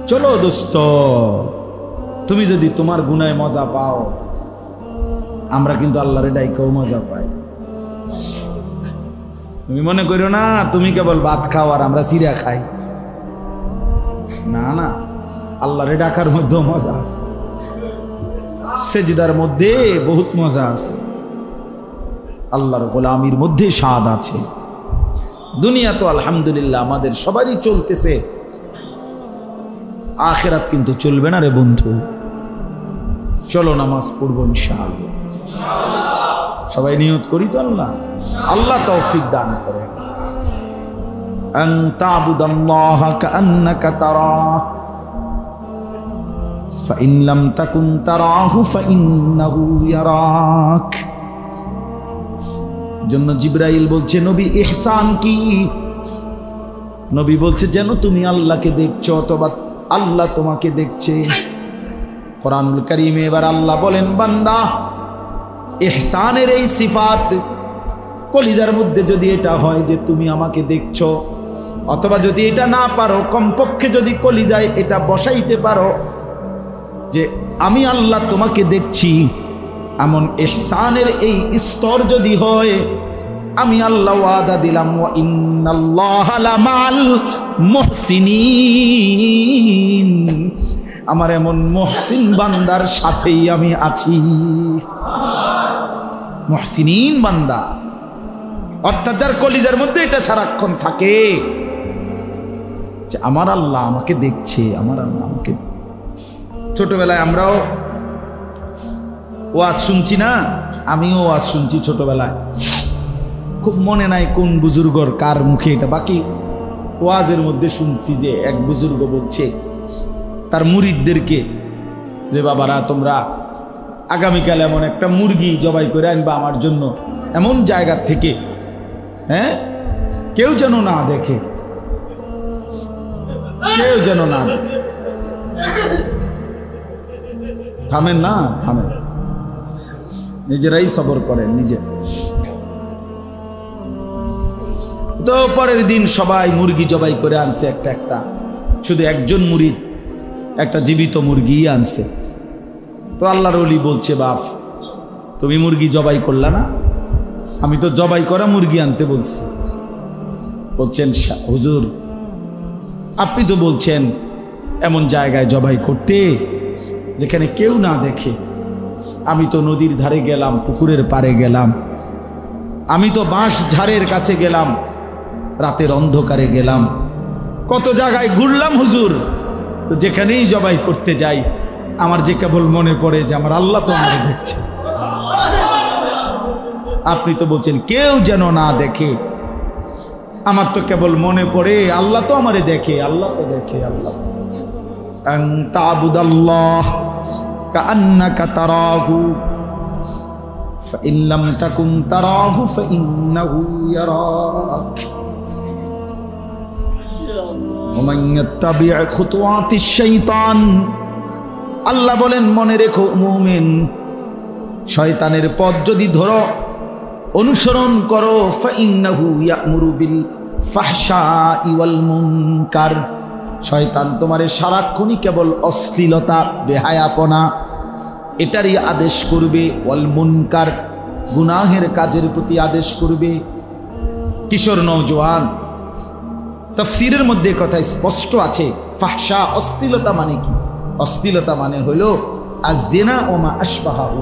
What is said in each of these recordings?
চলো দোস্ত, তুমি যদি তোমার গুনায় মজা পাও, আমরা কিন্তু আল্লাহরে ডাইকেও মজা পাই। তুমি মনে করো না তুমি কেবল ভাত খাও আর আমরা চিড়া খাই, না না, আল্লাহরে ডাকার মধ্যেও মজা আছে, সেজদার মধ্যে বহুত মজা আছে, আল্লাহর গোলামির মধ্যে স্বাদ আছে। দুনিয়া তো আলহামদুলিল্লাহ আমাদের সবারই চলতেছে, আখিরাত কিন্তু চলবে না রে বন্ধু। চলো নামাজ পড়বো ইনশাআল্লাহ, সবাই নিয়ত করি তো আল্লাহ আল্লাহ তৌফিক দান করেন। আন তা'বুদাল্লাহা কাআন্নাকা তারাহু ফাইন লাম তাকুন তারাহু ফাইন্নাহু ইয়ারাক। জন্য জিবরাইল বলছে নবী ইহসান কি? নবী বলছে যেন তুমি আল্লাহকে দেখছো অথবা আল্লাহ তোমাকে দেখছে। কোরআনুল কারীমে এবার আল্লাহ বলেন, বান্দা ইহসানের এই সিফাত কলিজার মধ্যে যদি এটা হয় যে তুমি আমাকে দেখছো, অথবা যদি এটা না পারো কমপক্ষে যদি কলিজায় এটা বসাইতে পারো যে আমি আল্লাহ তোমাকে দেখছি, এমন ইহসানের এই স্তর যদি হয়, আমি আল্লাহ ওয়াদা দিলাম ওয়া ইন্নাল্লাহা লামাল মুহসিনিন, আমার এমন মুহসিন বান্দার সাথেই আমি আছি। মুহসিনিন বান্দা অর্থাৎ যার কলিজার মধ্যে এটা সারাক্ষণ থাকে যে আমার আল্লাহ আমাকে দেখছে, আমার আল্লাহ আমাকে। ছোটবেলায় আমরাও ওয়াজ শুনছি না, আমিও ওয়াজ শুনছি ছোটবেলায়, খুব মনে নাই কোন বুজুর্গর কার মুখে এটা, বাকি ওয়াজের মধ্যে শুনছি যে এক বুজুর্গ বলছে তার মুরিদদেরকে যে বাবারা তোমরা আগামীকাল এমন একটা মুরগি জবাই করে আনবা আমার জন্য, এমন জায়গা থেকে, হ্যাঁ, কেউ যেন না দেখে, কেউ যেন না দেখে। থামেন না, থামেন, নিজেরাই সবর করেন নিজে। তো পরের দিন সবাই মুরগি জবাই করে আনছে একটা একটা, শুধু একজন মুরিদ একটা জীবিত মুরগি আনছে। তো আল্লাহর ওলি বলছে, বাপ তুমি মুরগি জবাই করলা না? আমি তো জবাই করা মুরগি আনতে বলছি। বলছেন হুজুর আপনি তো বলছেন এমন জায়গায় জবাই করতে যেখানে কেউ না দেখে। আমি তো নদীর ধারে গেলাম, পুকুরের পাড়ে গেলাম, আমি তো বাঁশ ঝাড়ের কাছে গেলাম, রাতের অন্ধকারে গেলাম, কত জায়গায় ঘুরলাম হুজুর। তো যেখানেই জবাই করতে যাই আমার যে কেবল মনে পড়ে যে আমার আল্লাহ তো আমাকে দেখছে। আপনি তো বলছেন কেউ যেন না দেখে, আমার তো কেবল মনে পড়ে আল্লাহ তো আমারে দেখে, আল্লাহ তো দেখে। আল্লাহ আন তা'বুদাল্লাহ কাআন্নাকা তারাহু ফাইন লাম তাকুন তারাহু ফাইন্নাহু ইয়ারাক ওয়া মান ইয়াত্তাবি' খুতুওয়াতিশ শাইতান। আল্লাহ বলেন মনে রেখো মুমিন, শয়তানের পথ যদি ধরো, অনুসরণ করো, ফাইন্নাহু ইয়া'মুরু বিল ফাহশাই ওয়াল মুনকার, শয়তান তোমারে সারাক্ষণই কেবল অশ্লীলতা, বেহায়াপনা এটারই আদেশ করবে, ওয়াল মুনকার গুনাহের কাজের প্রতি আদেশ করবে। কিশোর নওজোয়ান, তাফসীরের মধ্যে কথা স্পষ্ট আছে, ফাহশা অশ্লীলতা মানে কি? অশ্লীলতা মানে হলো আয-যিনা ওয়া মা আশবাহু,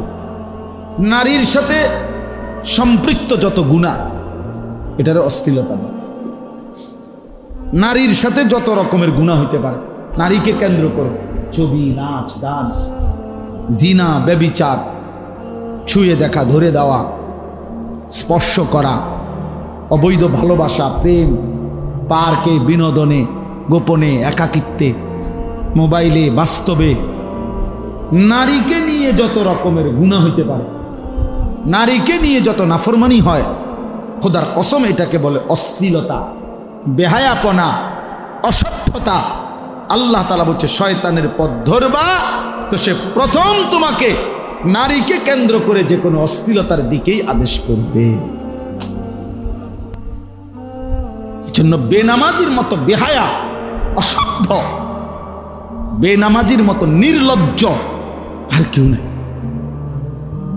নারীর সাথে সম্পৃক্ত যত গুনাহ এটার অশ্লীলতা বলে। নারীর সাথে যত রকমের গুনাহ হইতে পারে নারীকে কেন্দ্র করে, ছবি, নাচ, গান, জিনা, ব্যভিচার, ছুঁয়ে দেখা, ধরে দেওয়া, স্পর্শ করা, অবৈধ ভালোবাসা, প্রেম, পার্কে, বিনোদনে, গোপনে, একাকিত্বে, মোবাইলে, বাস্তবে, নারীকে নিয়ে যত রকমের গুনাহ হইতে পারে, নারীকে নিয়ে যত নাফরমানি হয়, খোদার কসম এটাকে বলে অশ্লীলতা, বেহায়াপনা, অসভ্যতা। আল্লাহ তাআলা বলছে শয়তানের পথ ধরবা তো সে প্রথম তোমাকে নারীকে কেন্দ্র করে যে কোনো অশ্লীলতার দিকেই আদেশ করবে। এজন্য বেনামাজির মতো বেহায়া, অসভ্য, বেনামাজির মতো নির্লজ্জ আর কেউ নাই,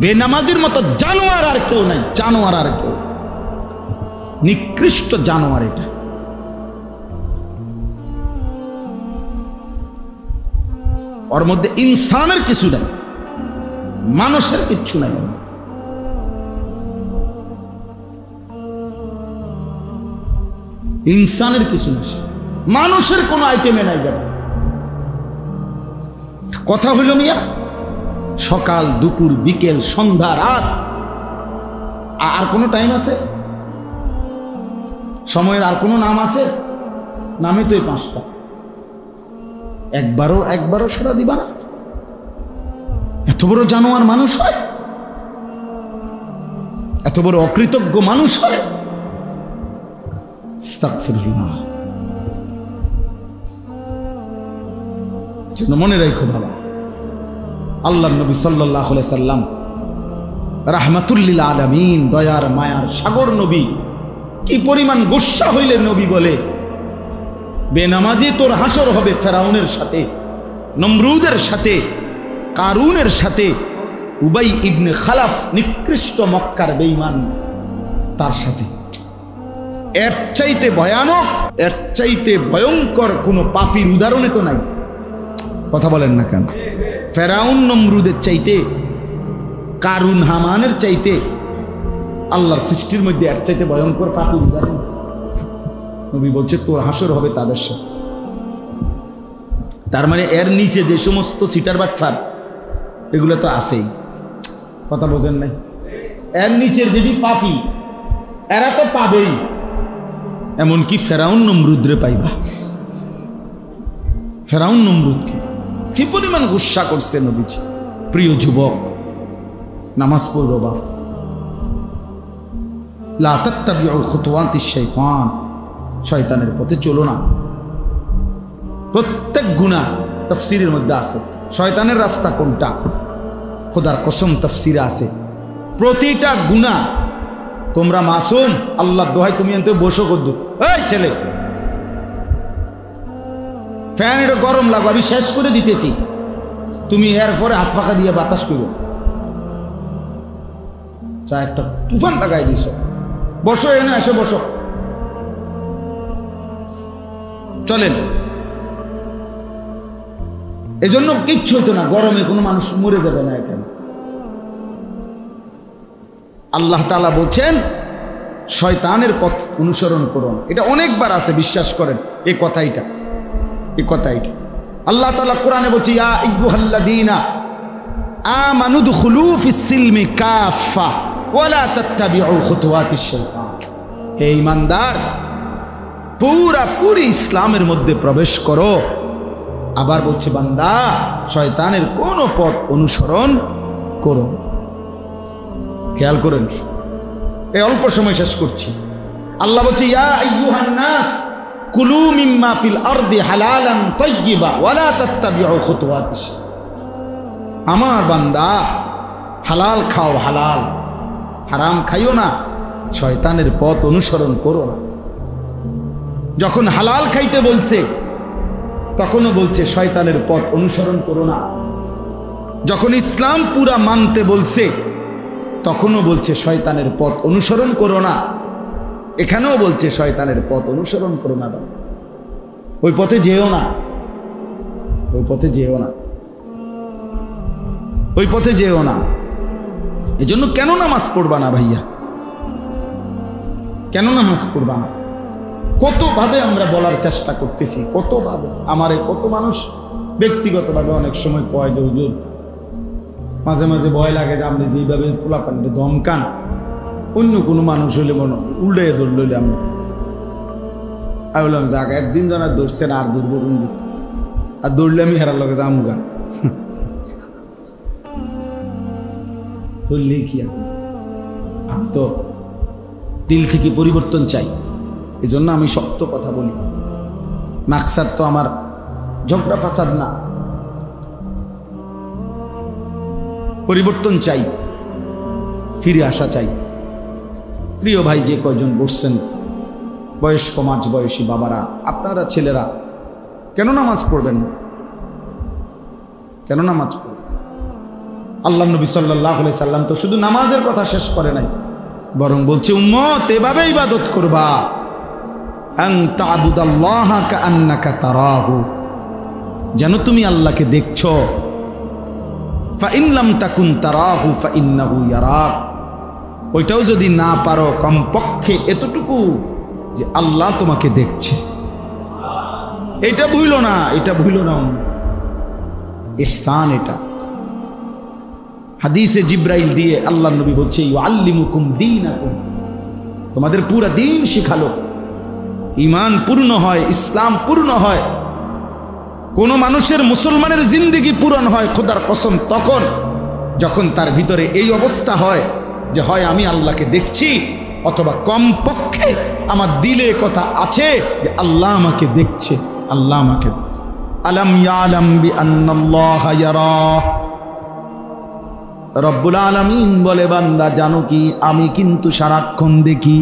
বেনামাজির মতো জানোয়ার আর কেউ নাই, জানোয়ার আর কেউ, নিকৃষ্ট জানোয়ার এটা। ওর মধ্যে ইনসানের কিছু নাই, মানুষের কিচ্ছু নাই। ইনসানের কিছু নাই, মানুষের কোন আইটেমে নাই। কথা হইল মিয়া, সকাল দুপুর বিকেল সন্ধ্যা রাত, আর কোনো টাইম আছে? সময়ের আর কোনো নাম আছে? নামে তো এই 5টা। একবারও সারা দিবা না? এত বড় জানোয়ার মানুষ হয়? এত বড় অকৃতজ্ঞ মানুষ হয়? আস্তাগফিরুল্লাহ। জন্য মনে রাখো বাবা, আল্লাহর নবী সাল্লাল্লাহু আলাইহি সাল্লাম রাহমাতুল লিল আলামিন, দয়ার মায়ার সাগর নবী, কি পরিমাণ গুসা হইলে নবী বলে, বেনামাজি তোর হাসর হবে ফেরাউনের সাথে, নমরুদের সাথে, কারুনের সাথে, উবাই ইবনে খালাফ নিকৃষ্ট মক্কার বেঈমান তার সাথে। এর চাইতে ভয়ানক, এর চাইতে ভয়ঙ্কর কোন পাপীর উদাহরণে তো নাই। কথা বলেন না কেন? ফেরাউন নমরুদের চাইতে, কারুন হামানের চাইতে আল্লাহর সৃষ্টির মধ্যে এর চাইতে ভয়ঙ্কর পাপীর উদাহরণ নবী বলছে তোর হাসর হবে তাদের সাথে। তার মানে এর নিচে যে সমস্ত সিটার বাটফার এগুলো তো আছেই। কথা বোঝেন নাই? এর নিচের যদি পাপী এরা তো পাবেই, এমনকি ফেরাউন নমরুদরে পাইবা। ফেরাউন নমরুদকে কি পরিমাণ গুসা করছে নবীজি। প্রিয় যুবক, নামাজ পড়ো বাপ, লা তাত্তাবিউ খুতুওয়াতিশ শাইতান, শয়তানের পথে চলো না। প্রত্যেক গুনাহ তাফসীরের মধ্যে আছে, শয়তানের রাস্তা কোনটা খোদার কসম তাফসীরে আছে। প্রতিটা গুনাহ তোমরা মাসুম, আল্লাহর দোহাই তুমি এনতে বসো কদ্দু, এই ছেলে ফ্যান এটা গরম লাগবে, আমি শেষ করে দিতেছি, তুমি এর পরে হাত পাখা দিয়ে বাতাস করো, চা একটা তুফান লাগাই দিছ, বসো এনে এসে বসো, চলেন। এজন্য কিচ্ছু হইতো না, গরমে কোনো মানুষ মরে যাবে না এখানে। আল্লাহ তাআলা বলছেন শয়তানের পথ অনুসরণ করুন। এটা অনেকবার আছে, বিশ্বাস করেন এই কথাইটা। আল্লাহ তাআলা কোরআনে বলছে ইয়া আইয়ুহাল্লাযীনা আমানু দুখুলু ফিস সিলমি কাফা ওয়া লা তাত্তাবিউ খুতুওয়াতিশ শাইতান। হে ঈমানদার, পুরোপুরি ইসলামের মধ্যে প্রবেশ করো। আবার বলছে বান্দা, শয়তানের কোন পথ অনুসরণ করো। খেয়াল করেন, এই অল্প সময় শেষ করছি। আল্লাহ বলছে ইয়া আইয়ুহান নাস কুলু মিম্মা ফিল আরদি হালালান তাইয়্যিবা ওয়া লা তাত্তাবিউ খুতুওয়াতিশ। আমার বান্দা, হালাল খাও, হালাল, হারাম খাইও না, শয়তানের পথ অনুসরণ করো না। যখন হালাল খাইতে বলছে তখনও বলছে শয়তানের পথ অনুসরণ করো না। যখন ইসলাম পুরা মানতে বলছে তখনও বলছে শয়তানের পথ অনুসরণ করো না। এখানেও বলছে শয়তানের পথ অনুসরণ করো না, ওই পথে যেও না, ওই পথে যেও না, ওই পথে যেও না। এজন্য কেন নামাজ পড়বা না ভাইয়া? কেন নামাজ পড়বা না? কতভাবে আমরা বলার চেষ্টা করতেছি, কতভাবে আমারে কত মানুষ ব্যক্তিগতভাবে অনেক সময় কয় যে হুজুর মাঝে মাঝে ভয় লাগে যে আপনি যেইভাবে পোলাপানটা ধমকান, অন্য কোনো মানুষ হইলে মনে উল্টে ধরল আমরা। আমি বললাম যাক, একদিন যেন ধরছেন আর ধরব কোন দিন, আর দৌড়লে আমি হেরার লগে যামগা, ধরলেই কি? আমি তো দিল থেকে পরিবর্তন চাই, এজন্য আমি শক্ত কথা বলি। মাকসাদ তো আমার ঝগড়া ফাসাদ না, পরিবর্তন চাই, ফিরে আসা চাই। প্রিয় ভাই যে কয়জন বসছেন, বয়স্ক মাঝ বয়সী বাবারা, আপনারা ছেলেরা কেন নামাজ পড়বেন না? কেন নামাজ পড়ো? আল্লাহ নবী সাল্লাল্লাহু আলাইহি সাল্লাম তো শুধু নামাজের কথা শেষ করে নাই, বরং বলছে উম্মত এভাবে ইবাদত করবা, আন তা'বুদাল্লাহা কাআন্নাকা তারাহু, যেন তুমি আল্লাহকে দেখছো। ফা ইন লাম তাকুন তারাহু ফা ইন্নাহু ইয়ারাক, ওইটাও যদি না পারো কমপক্ষে এতটুকু যে আল্লাহ তোমাকে দেখছে। এটা ভুলো না, এটা ভুলো না, ইহসান। এটা হাদিসে জিব্রাইল দিয়ে আল্লাহ নবী বলছে ইউআল্লিমুকুম দীনাকুম, তোমাদের পুরা দিন শিখালো। ঈমান পূর্ণ হয়, ইসলাম পূর্ণ হয়, কোন মানুষের মুসলমানের জিন্দেগি পূরণ হয় খোদার কসম তখন যখন তার ভিতরে এই অবস্থা হয় যে হয় আমি আল্লাহকে দেখছি, অথবা কমপক্ষে আমার দিলে কথা আছে যে আল্লাহ আমাকে দেখছে, আল্লাহ আমাকে দেখছে। আলাম ইয়ালাম বিআন্নাল্লাহা ইয়ারা, রব্বুল আলামিন বলে বান্দা জানো কি আমি কিন্তু সারাক্ষণ দেখি।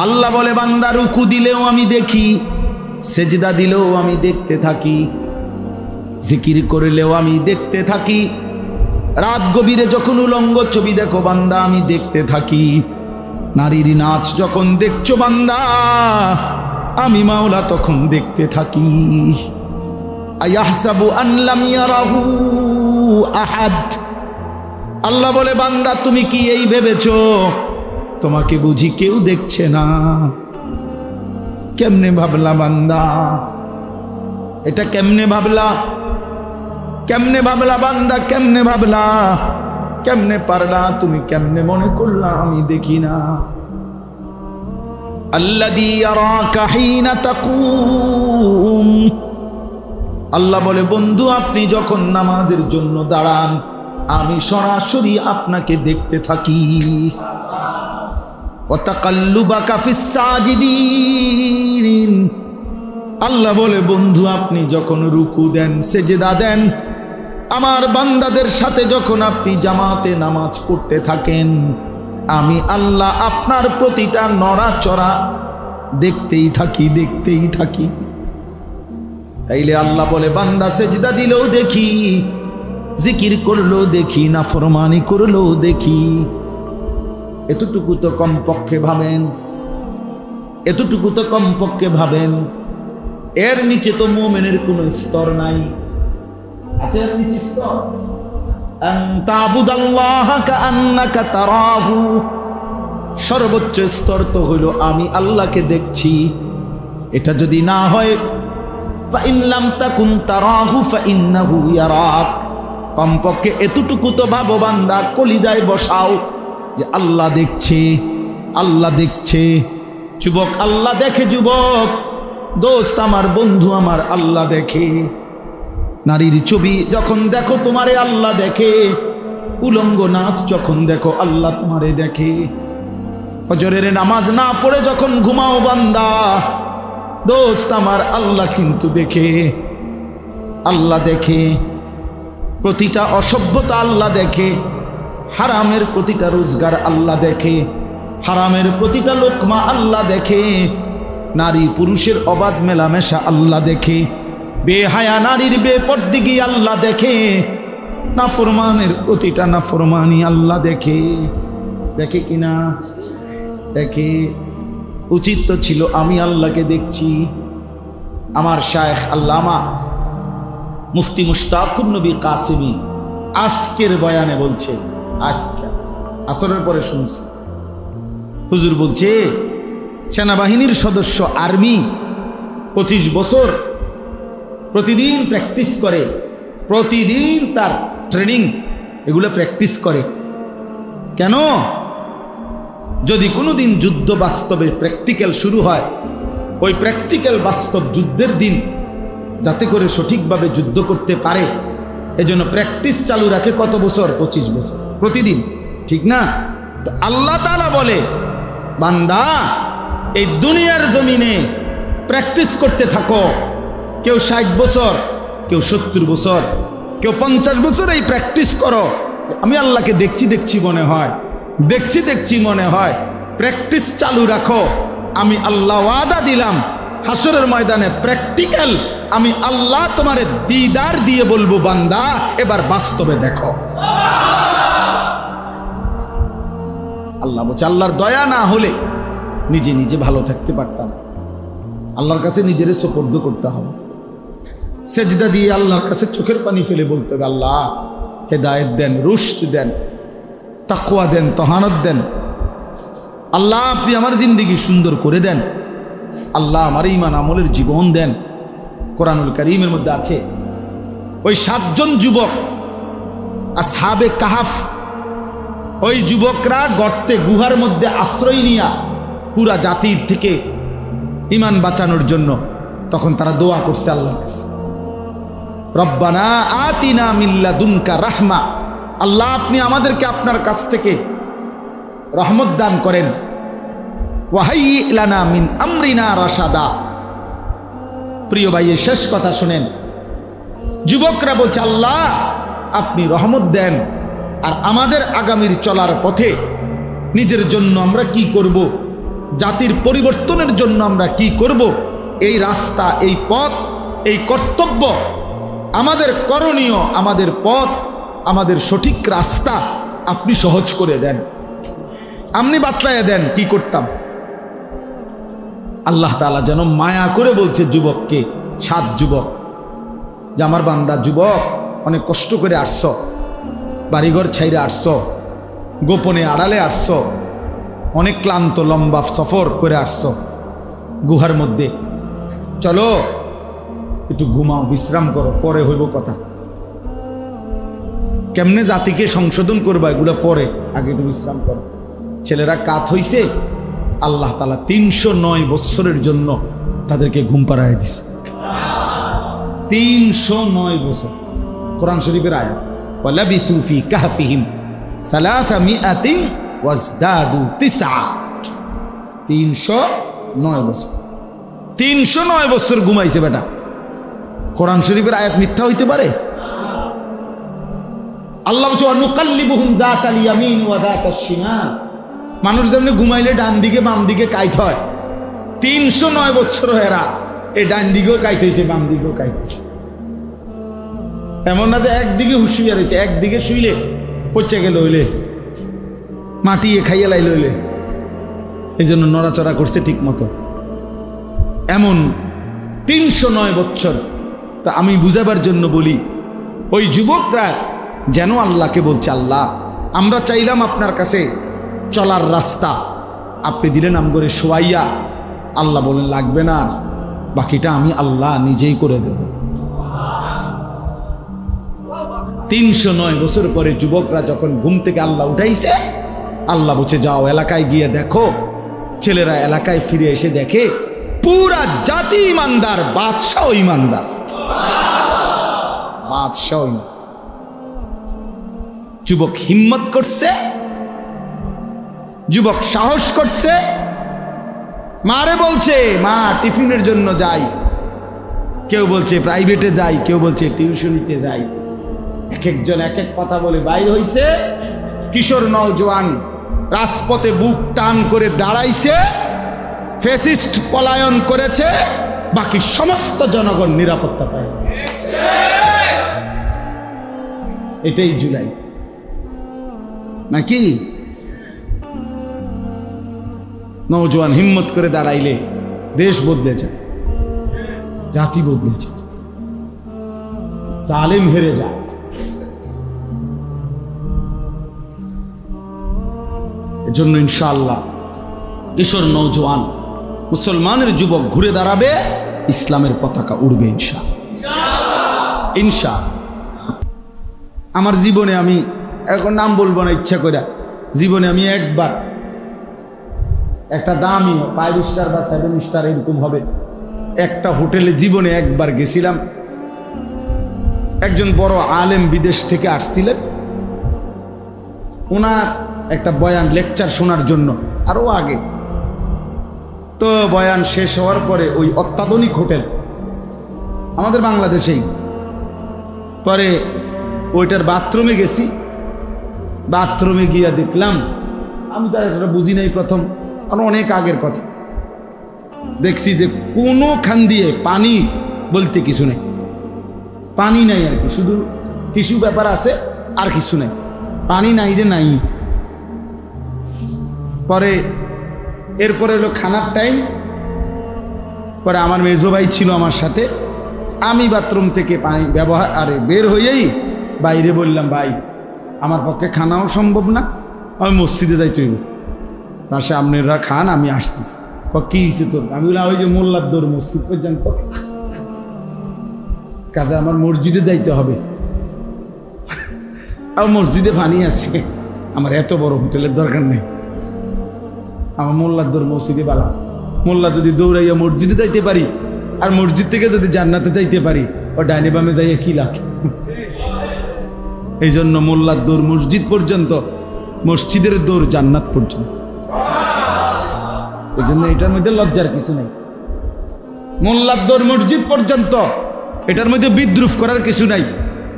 আল্লাহ বলে বান্দা রুকু দিলেও আমি দেখি, সেজদা দিলেও আমি দেখতে থাকি, জিকির করলেও আমি দেখতে থাকি, রাত গভীরে যখন উলঙ্গ ছবি দেখো বান্দা আমি দেখতে থাকি, নারীর নাচ যখন দেখছো বান্দা আমি মাওলা তখন দেখতে থাকি। আয়াহসাবু আন লাম ইয়ারাহু আহাদ, আল্লাহ বলে বান্দা তুমি কি এই ভেবেছো তোমাকে বুঝি কেউ দেখছে না? কেমনে ভাবলা বান্দা? এটা কেমনে ভাবলা? কেমনে ভাবলা বান্দা? কেমনে ভাবলা? কেমনে পারলা? তুমি কেমনে মনে করলা আমি দেখি না? আল্লাযী ইয়ারাকা হিনা তাকুম, আল্লাহ বলে বন্ধু আপনি যখন নামাজের জন্য দাঁড়ান আমি সরাসরি আপনাকে দেখতে থাকি। ওয়া তাকাল্লুবাকা ফিস সাজিদিন, আল্লাহ বলে বন্ধু আপনি যখন রুকু দেন সেজদা দেন, আমার বান্দাদের সাথে যখন আপনি জামাতে নামাজ পড়তে থাকেন আমি আল্লাহ আপনার প্রতিটা নড়াচড়া দেখতেই থাকি, দেখতেই থাকি। তাইলে আল্লাহ বলে বান্দা সেজদা দিলেও দেখি, জিকির করলেও দেখি, নাফরমানি করলেও দেখি। এতটুকু তো কমপক্ষে ভাবেন, এতটুকু তো কমপক্ষে ভাবেন। এর নিচে তো মুমিনের কোনো স্তর নাই। আছে এর নিচে স্তর? আন তা'বুদাল্লাহা কাআন্নাকা তারাহু, সর্বোচ্চ স্তর তো হইল আমি আল্লাহকে দেখছি। এটা যদি না হয় ফা ইন লাম তাকুন তারাহু ফা ইন্নাহু ইয়ারাক, কমপক্ষে এতটুকু তো ভাবো বান্দা, কলিজায় বসাও যে আল্লাহ দেখছে, আল্লাহ দেখছে। যুবক আল্লাহ দেখে, যুবক দোস্ত আমার, বন্ধু আমার, আল্লাহ দেখে। নারীর ছবি যখন দেখো তোমারে আল্লাহ দেখে, উলঙ্গ নাচ যখন দেখো আল্লাহ তোমারে দেখে। ফজরের নামাজ না পড়ে যখন ঘুমাও বান্দা দোস্ত আমার আল্লাহ কিন্তু দেখে, আল্লাহ দেখে। প্রতিটা অসভ্যতা আল্লাহ দেখে, হারামের প্রতিটা রোজগার আল্লাহ দেখে, হারামের প্রতিটা লোকমা আল্লাহ দেখে, নারী পুরুষের অবাধ মেলামেশা আল্লাহ দেখে, বেহায়া নারীর বেপরদিগি আল্লাহ দেখে, নাফরমানের প্রতিটা নাফরমানি আল্লাহ দেখে। দেখে কিনা? দেখে। উচিত তো ছিল আমি আল্লাহকে দেখছি। আমার শায়েখ আল্লামা মুফতি মুশতাকুন নবী কাসিমি আজকের বয়ানে বলছে, আজকে আসরের পরে শুনছি হুজুর বলছে সেনাবাহিনীর সদস্য আর্মি 25 বছর প্রতিদিন প্র্যাকটিস করে, প্রতিদিন তার ট্রেনিং এগুলো প্র্যাকটিস করে। কেন? যদি কোনোদিন যুদ্ধ বাস্তবে প্র্যাকটিক্যাল শুরু হয়, ওই প্র্যাকটিক্যাল বাস্তব যুদ্ধের দিন যাতে করে সঠিকভাবে যুদ্ধ করতে পারে, এজন্য প্র্যাকটিস চালু রাখে। কত বছর? 25 বছর প্রতিদিন, ঠিক না? তো আল্লাহ তাআলা বলে বান্দা এই দুনিয়ার জমিনে প্র্যাকটিস করতে থাকো। কেউ 60 বছর, কেউ 70 বছর, কেউ 50 বছর এই প্র্যাকটিস করো। আমি আল্লাহকে দেখছি দেখছি মনে হয়, দেখছি দেখছি মনে হয়। প্র্যাকটিস চালু রাখো, আমি আল্লাহ ওয়াদা দিলাম হাসরের ময়দানে প্র্যাকটিক্যাল আমি আল্লাহ তোমারে দিদার দিয়ে বলবো, বান্দা এবার বাস্তবে দেখো। আল্লাহ বলছে, আল্লাহর দয়া না হলে নিজে নিজে ভালো থাকতে পারতাম। আল্লাহর কাছে নিজের সুপর্দ করতে হবে, সেজদা দিয়ে আল্লাহর কাছে চোখের পানি ফেলে বলতে হবে, আল্লাহ হেদায়েত দেন, রুশদ দেন, তাকওয়া দেন, তহানত দেন। আল্লাহ আপনি আমার জিন্দেগি সুন্দর করে দেন। আল্লাহ আমার ঈমান আমলের জীবন দেন। কোরআনুল কারীমের মধ্যে আছে ওই 7 জন যুবক আসহাবে কাহাফ, ওই যুবকরা গর্তে গুহার মধ্যে আশ্রয় নিয়া পুরা জাতির থেকে ঈমান বাঁচানোর জন্য তখন তারা দোয়া করছে আল্লাহর কাছে, রব্বানা আতিনা মিন লাদুনকা রাহমা, আল্লাহ আপনি আমাদেরকে আপনার কাছ থেকে রহমত দান করেন, ওয়াহাইয়ি লানা মিন আমরিনা রাশাদা। প্রিয় ভাই, এই শেষ কথা শুনেন। যুবকরা বলছে, আল্লাহ আপনি রহমত দেন, আর আমাদের আগামীর চলার পথে নিজের জন্য আমরা কি করব, জাতির পরিবর্তনের জন্য আমরা কি করব, এই রাস্তা, এই পথ, এই কর্তব্য, আমাদের করণীয়, আমাদের পথ, আমাদের সঠিক রাস্তা আপনি সহজ করে দেন, আপনি বাতলাইয়া দেন কি করতাম। আল্লাহ তাআলা যেন মায়া করে বলছে যুবককে, 7 যুবক, যে আমার বান্দা যুবক, অনেক কষ্ট করে আসছ, বাড়িঘর ছাইরে আসছ, গোপনে আড়ালে আসছ, অনেক ক্লান্ত লম্বা সফর করে আসছ গুহার মধ্যে, চলো একটু ঘুমাও, বিশ্রাম করো, পরে হইব কথা। কেমনে জাতিকে সংশোধন করবা এগুলো পরে, আগে একটু বিশ্রাম করো। ছেলেরা কাত হইছে, আল্লাহ তাআলা 309 বছরের জন্য তাদেরকে ঘুম পাড়ায় দিছে। 309 বছর, কোরআন শরীফের আয়াত, ওয়ালাবিসু ফি কাহফিহিম 300 ওয়াজদাদু 9। 309 বছর, 309 বছর ঘুমাইছে বেটা। কোরআন শরীফের আয়াত মিথ্যা হইতে পারে? আল্লাহ বলছে, ওয়ানুকাল্লিবুহুম যাতাল ইয়ামিন ওয়া যাতাশ শিমাল, মানুষ যেমন ঘুমাইলে ডান দিকে বাম দিকে কাইত হয়, 309 বছর এরা এই ডান দিকেও কাইতেছে, বাম দিকেও কাইতেছে। এমন না যে একদিকে হুঁশিয়ে রয়েছে, একদিকে শুইলে পচে গেল হইলে, মাটিয়ে খাইয়ে লাইল হইলে, এই জন্য নড়াচড়া করছে ঠিক মতো। এমন 309 বছর। তা আমি বুঝাবার জন্য বলি, ওই যুবকরা যেন আল্লাহকে বলছে, আল্লাহ আমরা চাইলাম আপনার কাছে চলার রাস্তা, আপনি দিলেন আমগরে শোয়াইয়া। আল্লাহ বলেন, লাগবে না, বাকিটা আমি আল্লাহ নিজেই করে দেব। 309 বছর পরে যুবকরা যখন ঘুম থেকে আল্লাহ উঠাইছে, আল্লাহ বলছে, যাও এলাকায় গিয়ে দেখো। ছেলেরা এলাকায় ফিরে এসে দেখে পুরা জাতি ইমানদার, বাদশাহ ইমানদার, বাদশাহ। যুবক হিম্মত করছে, যুবক সাহস করছে, মারে বলছে, মা টিফিনের জন্য যাই, কেউ বলছে প্রাইভেটে যাই, কেউ বলছে টিউশনিতে যাই, এক একজন এক এক কথা বলে বাইর হইছে। কিশোর নওজোয়ান রাজপথে বুক টান করে দাঁড়াইছে, ফ্যাসিস্ট পলায়ন করেছে, বাকি সমস্ত জনগণ নিরাপত্তা পায়। এটাই জুলাই নাকি? নওজোয়ান হিম্মত করে দাঁড়াইলে দেশ বদলে যায়, জাতি বদলে যায়, জালেম হেরে যায়। এজন্য ইনশাআল্লাহ কিশোর নওজোয়ান মুসলমানের যুবক ঘুরে দাঁড়াবে, ইসলামের পতাকা উড়বে ইনশাআল্লাহ। ইনশাআল্লাহ। আমার জীবনে আমি এখন নাম বলবো না ইচ্ছা করে, জীবনে আমি একবার একটা দামি 5 স্টার বা 7 স্টার এরকম হবে একটা হোটেলে জীবনে একবার গেছিলাম। একজন বড় আলেম বিদেশ থেকে আসছিলেন, ওনার একটা বয়ান লেকচার শোনার জন্য আরো আগে। তো বয়ান শেষ হওয়ার পরে ওই অত্যাধুনিক হোটেল আমাদের বাংলাদেশেই, পরে ওইটার বাথরুমে গেছি। বাথরুমে গিয়া দেখলাম, আমি তো এটা বুঝি নাই প্রথম, অনেক আগের কথা, দেখছি যে কোনো খান দিয়ে পানি বলতে কিছু নেই, পানি নাই আর কি, শুধু টিস্যু পেপার আছে আর কিছু নেই, পানি নাই যে নাই। পরে এরপরে হলো খানার টাইম, পরে আমার মেজো ভাই ছিল আমার সাথে, আমি বাথরুম থেকে পানি ব্যবহার বের হয়েই বাইরে বললাম, ভাই আমার পক্ষে খানাও সম্ভব না, আমি মসজিদে যাইতে হইব, পাশে আপনারা খান, আমি আসতেছি। কি হয়েছে তোর? আমি বললাম ওই যে মোল্লার দৌড় মসজিদ পর্যন্ত, কাজে আমার মসজিদে যাইতে হবে, আর মসজিদে পানি আছে, আমার এত বড় হোটেলের দরকার নেই, আমার মোল্লার দৌড় মসজিদে বালা। মোল্লা যদি দৌড়াইয়া মসজিদে যাইতে পারি আর মসজিদ থেকে যদি জান্নাতে যাইতে পারি, ও ডাইনে বামে যাইয়া কি লাভ? এই জন্য মোল্লার দৌড় মসজিদ পর্যন্ত, মসজিদের দৌড় জান্নাত পর্যন্ত। এই জন্য এটার মধ্যে লজ্জার কিছু নেই। মোল্লার দৌড় মসজিদ পর্যন্ত, এটার মধ্যে বিদ্রুপ করার কিছু নাই,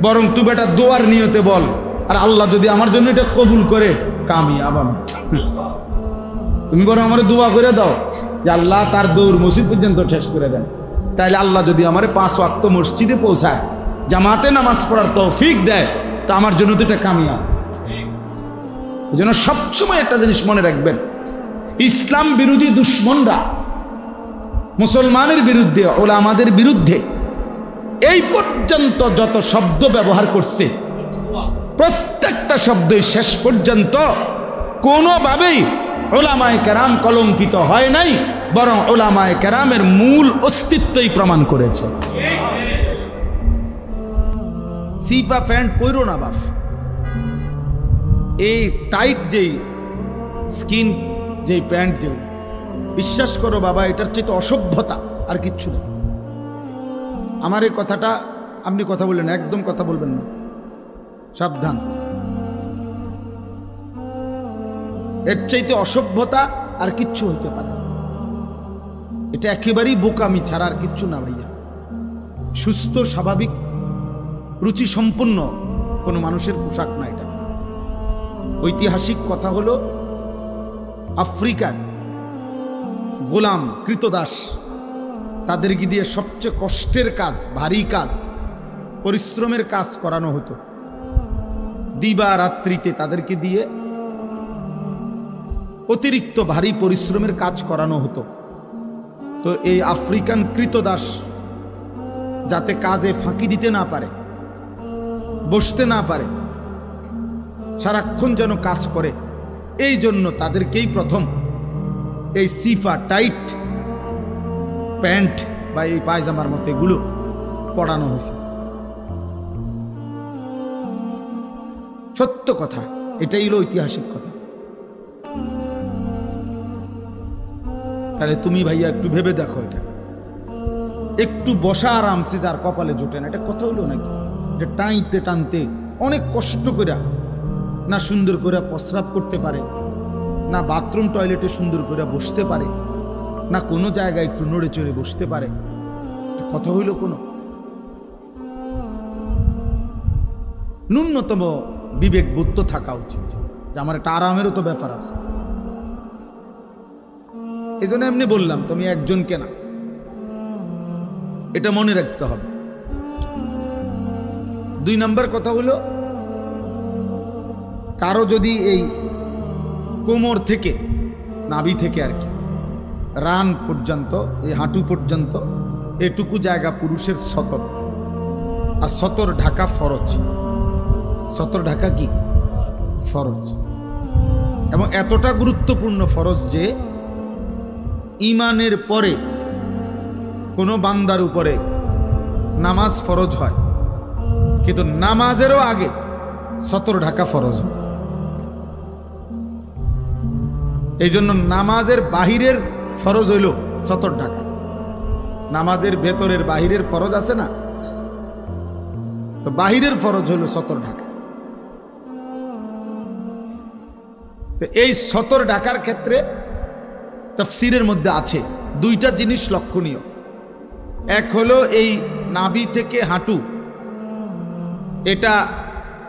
বরং তুই বেটা দোয়ার নিয়তে বল, আর আল্লাহ যদি আমার জন্য এটা কবুল করে কামিয়াব আমি। তুমি বরং আমার দোয়া করে দাও যে আল্লাহ তার দৌড় মসজিদ পর্যন্ত শেষ করে দেন, তাইলে আল্লাহ যদি আমার 5 ওয়াক্ত মসজিদে পৌঁছায়, জামাতে নামাজ পড়ার তৌফিক দেয়, তা আমার জন্য তো এটা কামিয়াব। এই জন্য সবসময় একটা জিনিস মনে রাখবেন, ইসলাম বিরোধী দুশ্মনরা মুসলমানের বিরুদ্ধে, ওলামাদের বিরুদ্ধে এই পর্যন্ত যত শব্দ ব্যবহার করছে, প্রত্যেকটা শব্দই শেষ পর্যন্ত কোনোভাবেই ওলামায়ে কেরাম কলঙ্কিত হয় নাই, বরং ওলামায়ে কেরামের মূল অস্তিত্বই প্রমাণ করেছে। সিপা প্যান্ট পরো না বাপ, এই টাইট যেই স্কিন যেই প্যান্ট, যে বিশ্বাস করো বাবা, এটার চেয়ে অসভ্যতা আর কিচ্ছু নেই। আমার এই কথাটা আপনি কথা বললেন, একদম কথা বলবেন না, সাবধান। এর চাইতে অসভ্যতা আর কিচ্ছু হইতে পারে, এটা একেবারেই বোকামি ছাড়া আর কিচ্ছু না ভাইয়া। সুস্থ স্বাভাবিক রুচি সম্পন্ন কোনো মানুষের পোশাক না এটা। ঐতিহাসিক কথা হলো, আফ্রিকার গোলাম কৃতদাস, তাদেরকে দিয়ে সবচেয়ে কষ্টের কাজ, ভারী কাজ, পরিশ্রমের কাজ করানো হতো। দিবা রাত্রিতে তাদেরকে দিয়ে অতিরিক্ত ভারী পরিশ্রমের কাজ করানো হতো। তো এই আফ্রিকান কৃতদাস যাতে কাজে ফাঁকি দিতে না পারে, বসতে না পারে, সারাক্ষণ যেন কাজ করে, এই জন্য তাদেরকেই প্রথম এই সিফা টাইট প্যান্ট বা এই পায়জামার মতো এগুলো পরানো হয়েছে। সত্য কথা, এটাই হলো ঐতিহাসিক কথা। তাহলে তুমি ভাইয়া একটু ভেবে দেখো, এটা একটু বসা আরামসে যার কপালে জোটে না, এটা কথা হলো নাকি? এটা টানতে টানতে অনেক কষ্ট করে না সুন্দর করে প্রস্রাব করতে পারে, না বাথরুম টয়লেটে সুন্দর করে বসতে পারে, না কোনো জায়গায় একটু নড়ে চড়ে বসতে পারে, কথা হইল কোনো? ন্যূনতম বিবেক বুদ্ধ থাকা উচিত যে আমার একটা আরামেরও তো ব্যাপার আছে। এই জন্য এমনি বললাম, তুমি একজনকে না, এটা মনে রাখতে হবে। 2 নম্বর কথা হলো, কারো যদি এই কোমর থেকে, নাভি থেকে আর কি, রান পর্যন্ত, এই হাঁটু পর্যন্ত এটুকু জায়গা পুরুষের সতর, আর সতর ঢাকা ফরজ। সতর ঢাকা কি ফরজ, এবং এতটা গুরুত্বপূর্ণ ফরজ যে ঈমানের পরে কোনো বান্দার উপরে নামাজ ফরজ হয়, কিন্তু নামাজেরও আগে সতর ঢাকা ফরজ হয়। এই জন্য নামাজের বাহিরের ফরজ হইল সতর ঢাকা, নামাজের ভেতরের বাহিরের ফরজ আছে না, তো বাহিরের ফরজ হইল সতর ঢাকা। এই সতর ঢাকার ক্ষেত্রে তাফসীরের মধ্যে আছে 2টা জিনিস লক্ষণীয়। এক হলো এই নাভি থেকে হাঁটু, এটা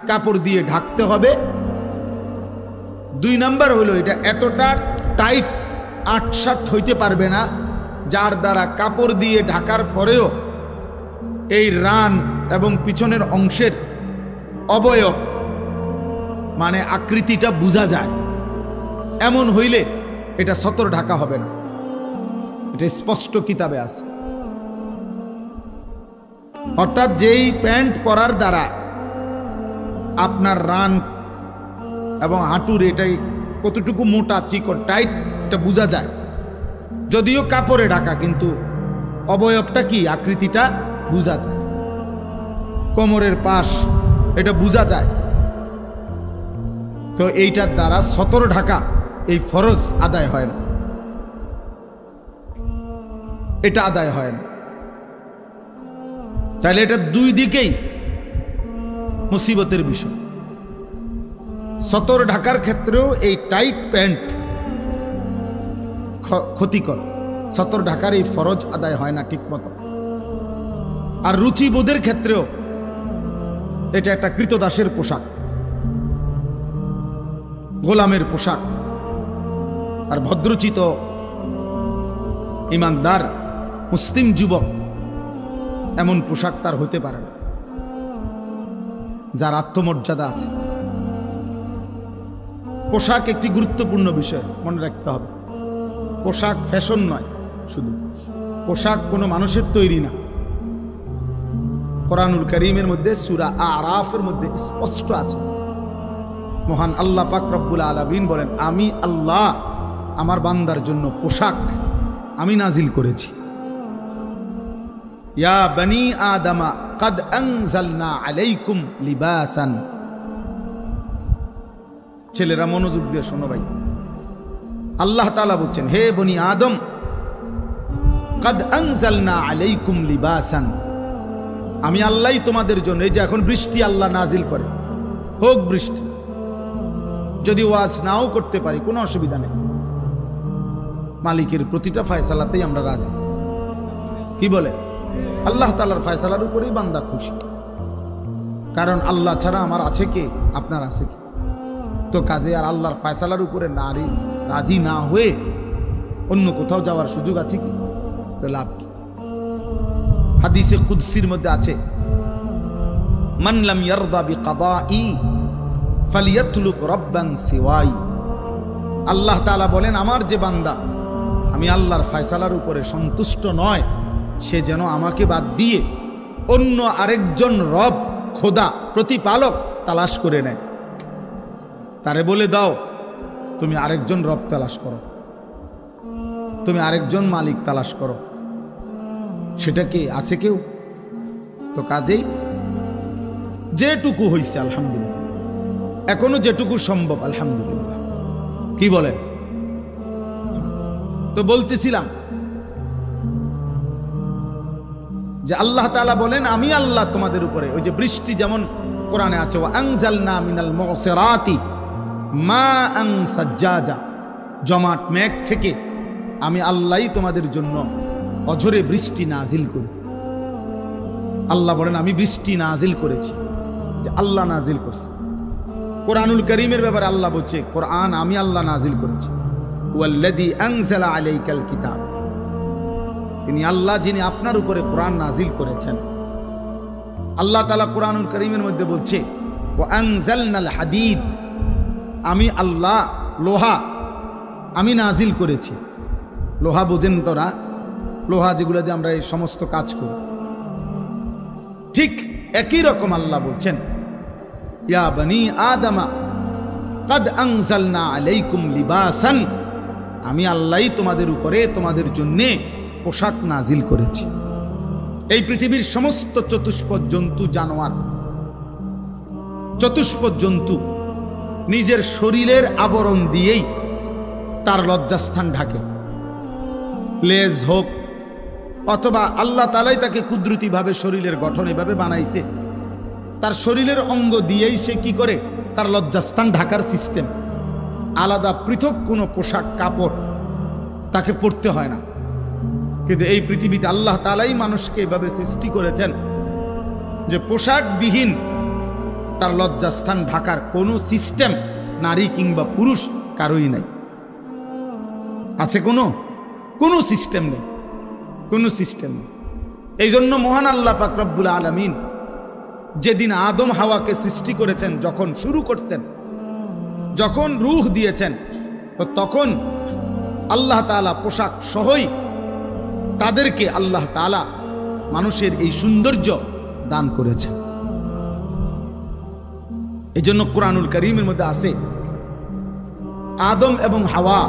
কাপড় দিয়ে ঢাকতে হবে। 2 নাম্বার হলো এটা এতটা টাইট আটসাট হইতে পারবে না যার দ্বারা কাপড় দিয়ে ঢাকার পরেও এই রান এবং পিছনের অংশের অবয়ব মানে আকৃতিটা বোঝা যায়, এমন হইলে এটা সতর ঢাকা হবে না। এটা স্পষ্ট কিতাবে আছে। অর্থাৎ যেই প্যান্ট পরার দ্বারা আপনার রান এবং হাঁটুর এটাই কতটুকু মোটা চিকন টাইট এটা বোঝা যায়, যদিও কাপড়ে ঢাকা, কিন্তু অবয়বটা কি আকৃতিটা বোঝা যায়। কোমরের পাশ এটা বোঝা যায়। তো এইটার দ্বারা সতর ঢাকা এই ফরজ আদায় হয় না, এটা আদায় হয় না। তাহলে এটা দুই দিকেই মুসিবতের বিষয়। সতর ঢাকার ক্ষেত্রেও এই টাইট প্যান্ট ক্ষতিকর, সতর ঢাকার এই ফরজ আদায় হয় না ঠিক মতো। আর রুচিবোধের ক্ষেত্রেও এটা একটা কৃতদাসের পোশাক, গোলামের পোশাক। আর ভদ্রচিত ইমানদার মুসলিম যুবক এমন পোশাক তার হতে পারে না, যার আত্মমর্যাদা আছে। পোশাক একটি গুরুত্বপূর্ণ বিষয়, মনে রাখতে হবে। পোশাক ফ্যাশন নয়, শুধু পোশাক কোনো মানুষের তৈরি না। কোরআনুল কারীমের মধ্যে সূরা আরাফের মধ্যে স্পষ্ট আছে, মহান আল্লাহ পাক রব্বুল আলামিন বলেন, আমি আল্লাহ আমার বান্দার জন্য পোশাক আমি নাজিল করেছি। ইয়া বনি আদমা কাদ আনজালনা আলাইকুম লিবাসান। ছেলেরা মনোযোগ দিয়ে শোনো ভাই, আল্লাহ তাআলা বলছেন, হে বনি আদম, কাদ আনজালনা আলাইকুম লিবাসান, আমি আল্লাহই তোমাদের জন্য, এই যে এখন বৃষ্টি আল্লাহ নাজিল করে, হোক বৃষ্টি, যদি ওয়াজ নাও করতে পারি কোনো অসুবিধা নেই, মালিকের প্রতিটা ফয়সালাতেই আমরা রাজি। কি বলে? আল্লাহ তাআলার ফয়সালার উপরেই বান্দা খুশি, কারণ আল্লাহ ছাড়া আমার আছে কে? আপনার আছে কি? তো কাজে আর আল্লাহর ফয়সালার উপরে নারী রাজি না হয়ে অন্য কোথাও যাওয়ার সুযোগ আছে কি? তো লাভ কি? হাদিসে কুদসির মধ্যে আছে, মান লাম ইয়ারদা বিকাদাই ফালিয়াতলুব রাব্বান সিওয়াই। আল্লাহ তাআলা বলেন, আমার যে বান্দা আমি আল্লাহর ফয়সালার উপরে সন্তুষ্ট নয়, সে যেন আমাকে বাদ দিয়ে অন্য আরেকজন রব, খোদা, প্রতিপালক তালাশ করে নেয়। তারে বলে দাও, তুমি আরেকজন রব তালাশ করো, তুমি আরেকজন মালিক তালাশ করো। সেটা কি আছে কেউ? তো কাজেই যেটুকু হইছে আলহামদুলিল্লাহ, এখনো যেটুকু সম্ভব আলহামদুলিল্লাহ। কি বলেন? তো বলতেছিলাম যে আল্লাহ তাআলা বলেন, আমি আল্লাহ তোমাদের উপরে, ওই যে বৃষ্টি যেমন কোরআনে আছে, ওয়া আনজালনা মিনাল মুসিরাতি মাআন সাজ্জাজা, জমাট মেঘ থেকে আমি আল্লাহই তোমাদের জন্য অঝরে বৃষ্টি নাজিল করি। আল্লাহ বলেন, আমি বৃষ্টি নাজিল করেছি, যে আল্লাহ নাজিল করছে। কোরআনুল কারীমের ব্যাপারে আল্লাহ বলছে, কোরআন আমি আল্লাহ নাজিল করেছি। ওয়াল্লাযী আনজালা আলাইকাল কিতাব, তিনি আল্লাহ যিনি আপনার উপরে কোরআন নাজিল করেছেন। আল্লাহ তাআলা কোরআনুল কারীমের মধ্যে বলছে, ওয়া আনজালনাল হাদিদ, আমি আল্লাহ লোহা আমি নাজিল করেছি। লোহা বোঝেন তো না? লোহা যেগুলো দিয়ে আমরা এই সমস্ত কাজ করি, ঠিক একই রকম আল্লাহ বলছেন, ইয়া বনি আদমা কাদ আনজালনা আলাইকুম লিবাসান, আমি আল্লাহই তোমাদের উপরে তোমাদের জন্যে পোশাক নাজিল করেছি। এই পৃথিবীর সমস্ত চতুষ্পদ জন্তু, জানোয়ার, চতুষ্পদ জন্তু নিজের শরীরের আবরণ দিয়েই তার লজ্জাস্থান ঢাকে। লেজ হোক অথবা আল্লাহ তাআলাই তাকে কুদরতিভাবে শরীরের গঠন এভাবে বানাইছে, তার শরীরের অঙ্গ দিয়েই সে কি করে? তার লজ্জাস্থান ঢাকার সিস্টেম। আলাদা পৃথক কোনো পোশাক কাপড় তাকে পরতে হয় না। কিন্তু এই পৃথিবীতে আল্লাহ তাআলাই মানুষকে এভাবে সৃষ্টি করেছেন যে পোশাকবিহীন তার লজ্জাস্থান ঢাকার কোনো সিস্টেম নারী কিংবা পুরুষ কারোই নাই। আছে কোনো সিস্টেম নেই। কোনো সিস্টেম নেই। এই জন্য মহান আল্লাহ পাক রব্বুল আলামিন যেদিন আদম হাওয়াকে সৃষ্টি করেছেন, যখন শুরু করছেন, যখন রূহ দিয়েছেন, তো তখন আল্লাহ তাআলা পোশাক সহই তাদেরকে আল্লাহ তাআলা মানুষের এই সৌন্দর্য দান করেছেন। এই জন্য কুরআনুল কারীমের মধ্যে আছে আদম এবং হাওয়া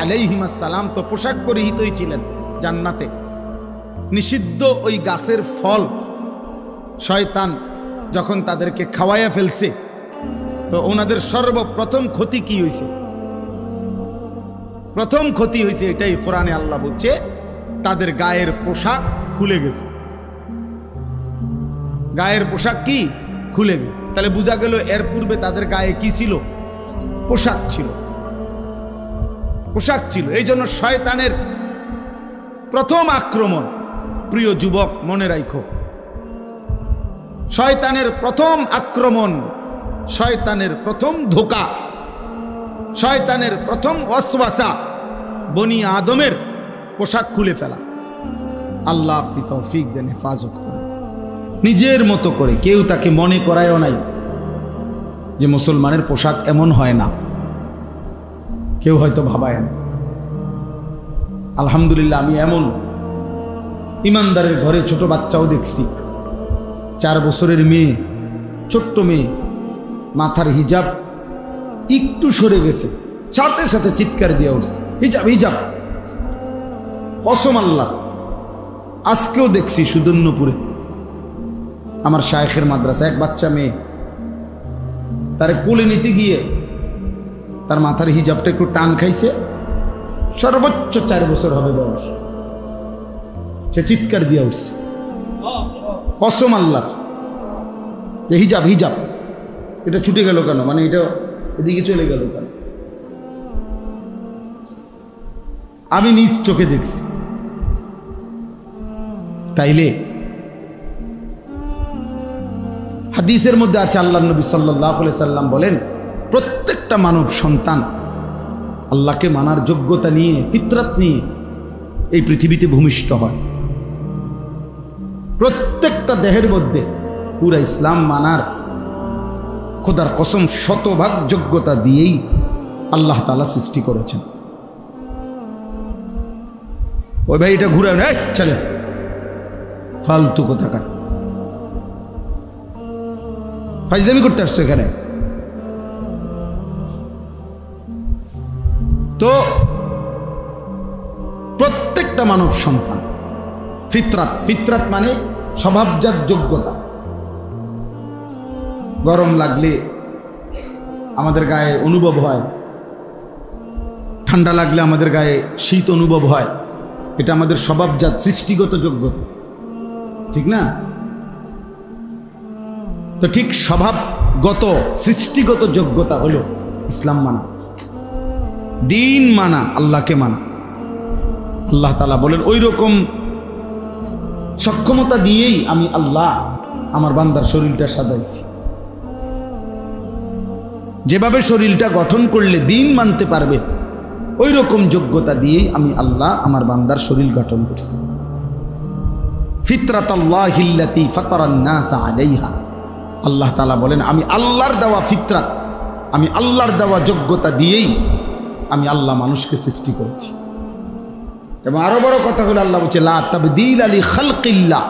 আলাইহিমাস সালাম তো পোশাক পরিহিতই ছিলেন জান্নাতে। নিষিদ্ধ ওই গাছের ফল শয়তান যখন তাদেরকে খাওয়াইয়া ফেলছে, তো ওনাদের সর্বপ্রথম ক্ষতি কি হয়েছে? প্রথম ক্ষতি হয়েছে এটাই, কোরআনে আল্লাহ বলছে তাদের গায়ের পোশাক খুলে গেছে। গায়ের পোশাক কি খুলে গেছে? তাহলে বোঝা গেল এর পূর্বে তাদের গায়ে কি ছিল? পোশাক ছিল, পোশাক ছিল। এই জন্য শয়তানের প্রথম আক্রমণ, প্রিয় যুবক মনে রাখো, শয়তানের প্রথম আক্রমণ, শয়তানের প্রথম ধোঁকা, শয়তানের প্রথম ওয়াসওয়াসা বনি আদমের পোশাক খুলে ফেলা। আল্লাহ আপনি তৌফিক দেন, হেফাজত করেন। নিজের মতো করে কেউ তাকে মনে করায়ও নাই যে মুসলমানের পোশাক এমন হয় না, কেউ হয়তো ভাবায় না। আলহামদুলিল্লাহ, আমি এমন ইমানদারের ঘরে ছোট বাচ্চাও দেখছি, 4 বছরের মেয়ে, ছোট্ট মেয়ে, মাথার হিজাব একটু সরে গেছে, সাথে সাথে চিৎকার দিয়ে উঠছে, হিজাব হিজাব। কসম আল্লাহ, আজকেও দেখছি সুদর্ণপুরে আমার শায়েখের মাদ্রাসা এক বাচ্চা মেয়ে, তারে কোলে নিতে গিয়ে তার মাথার হিজাবটা একটু টান খাইছে, সর্বোচ্চ 4 বছর হবে বয়স, সে চিৎকার দিয়ে উঠছে। কসম আল্লাহ, যে হিজাব হিজাব, এটা ছুটে গেল কেন, মানে এটা এদিকে চলে গেল কেন? আমি নিজ চোখে দেখছি। তাইলে হাদিসের মধ্যে আছে, আল্লাহ নবী সাল্লাল্লাহু আলাইহি সাল্লাম বলেন, প্রত্যেকটা মানব সন্তান আল্লাহকে মানার যোগ্যতা নিয়ে, ফিতরাত নিয়ে এই পৃথিবীতে ভূমিষ্ঠ হয়। প্রত্যেকটা দেহের মধ্যে পুরা ইসলাম মানার, খোদার কসম, শতভাগ যোগ্যতা দিয়েই আল্লাহ তাআলা সৃষ্টি করেছেন। ওই ভাই এটা ঘুরে চলে, ফালতু কোথাকার, ফাজলামি করতে আসছো এখানে। তো প্রত্যেকটা মানব সন্তান ফিতরাত, ফিতরাত মানে স্বভাবজাত যোগ্যতা। গরম লাগলে আমাদের গায়ে অনুভব হয়, ঠান্ডা লাগলে আমাদের গায়ে শীত অনুভব হয়, এটা আমাদের স্বভাবজাত সৃষ্টিগত যোগ্যতা, ঠিক না? তো ঠিক স্বভাবগত সৃষ্টিগত যোগ্যতা হলো ইসলাম মানা, দিন মানা, আল্লাহকে মানা। আল্লাহ তাআলা বলেন, ওই রকম সক্ষমতা দিয়েই আমি আল্লাহ আমার বান্দার শরীরটা সাজাইছি। যেভাবে শরীরটা গঠন করলে দিন মানতে পারবে, ওই রকম যোগ্যতা দিয়েই আমি আল্লাহ আমার বান্দার শরীর গঠন করছি। ফিতরাতাল্লাহিল্লাতী ফাতারান নাস আলাইহা, আল্লাহ তাআলা বলেন, আমি আল্লাহর দেওয়া ফিতরাত, আমি আল্লাহর দেওয়া যোগ্যতা দিয়েই আমি আল্লাহ মানুষকে সৃষ্টি করেছি। এবং আরো বড় কথা হলো, আল্লাহ বলছে, লা তাবদীলা লিখালকিল্লাহ,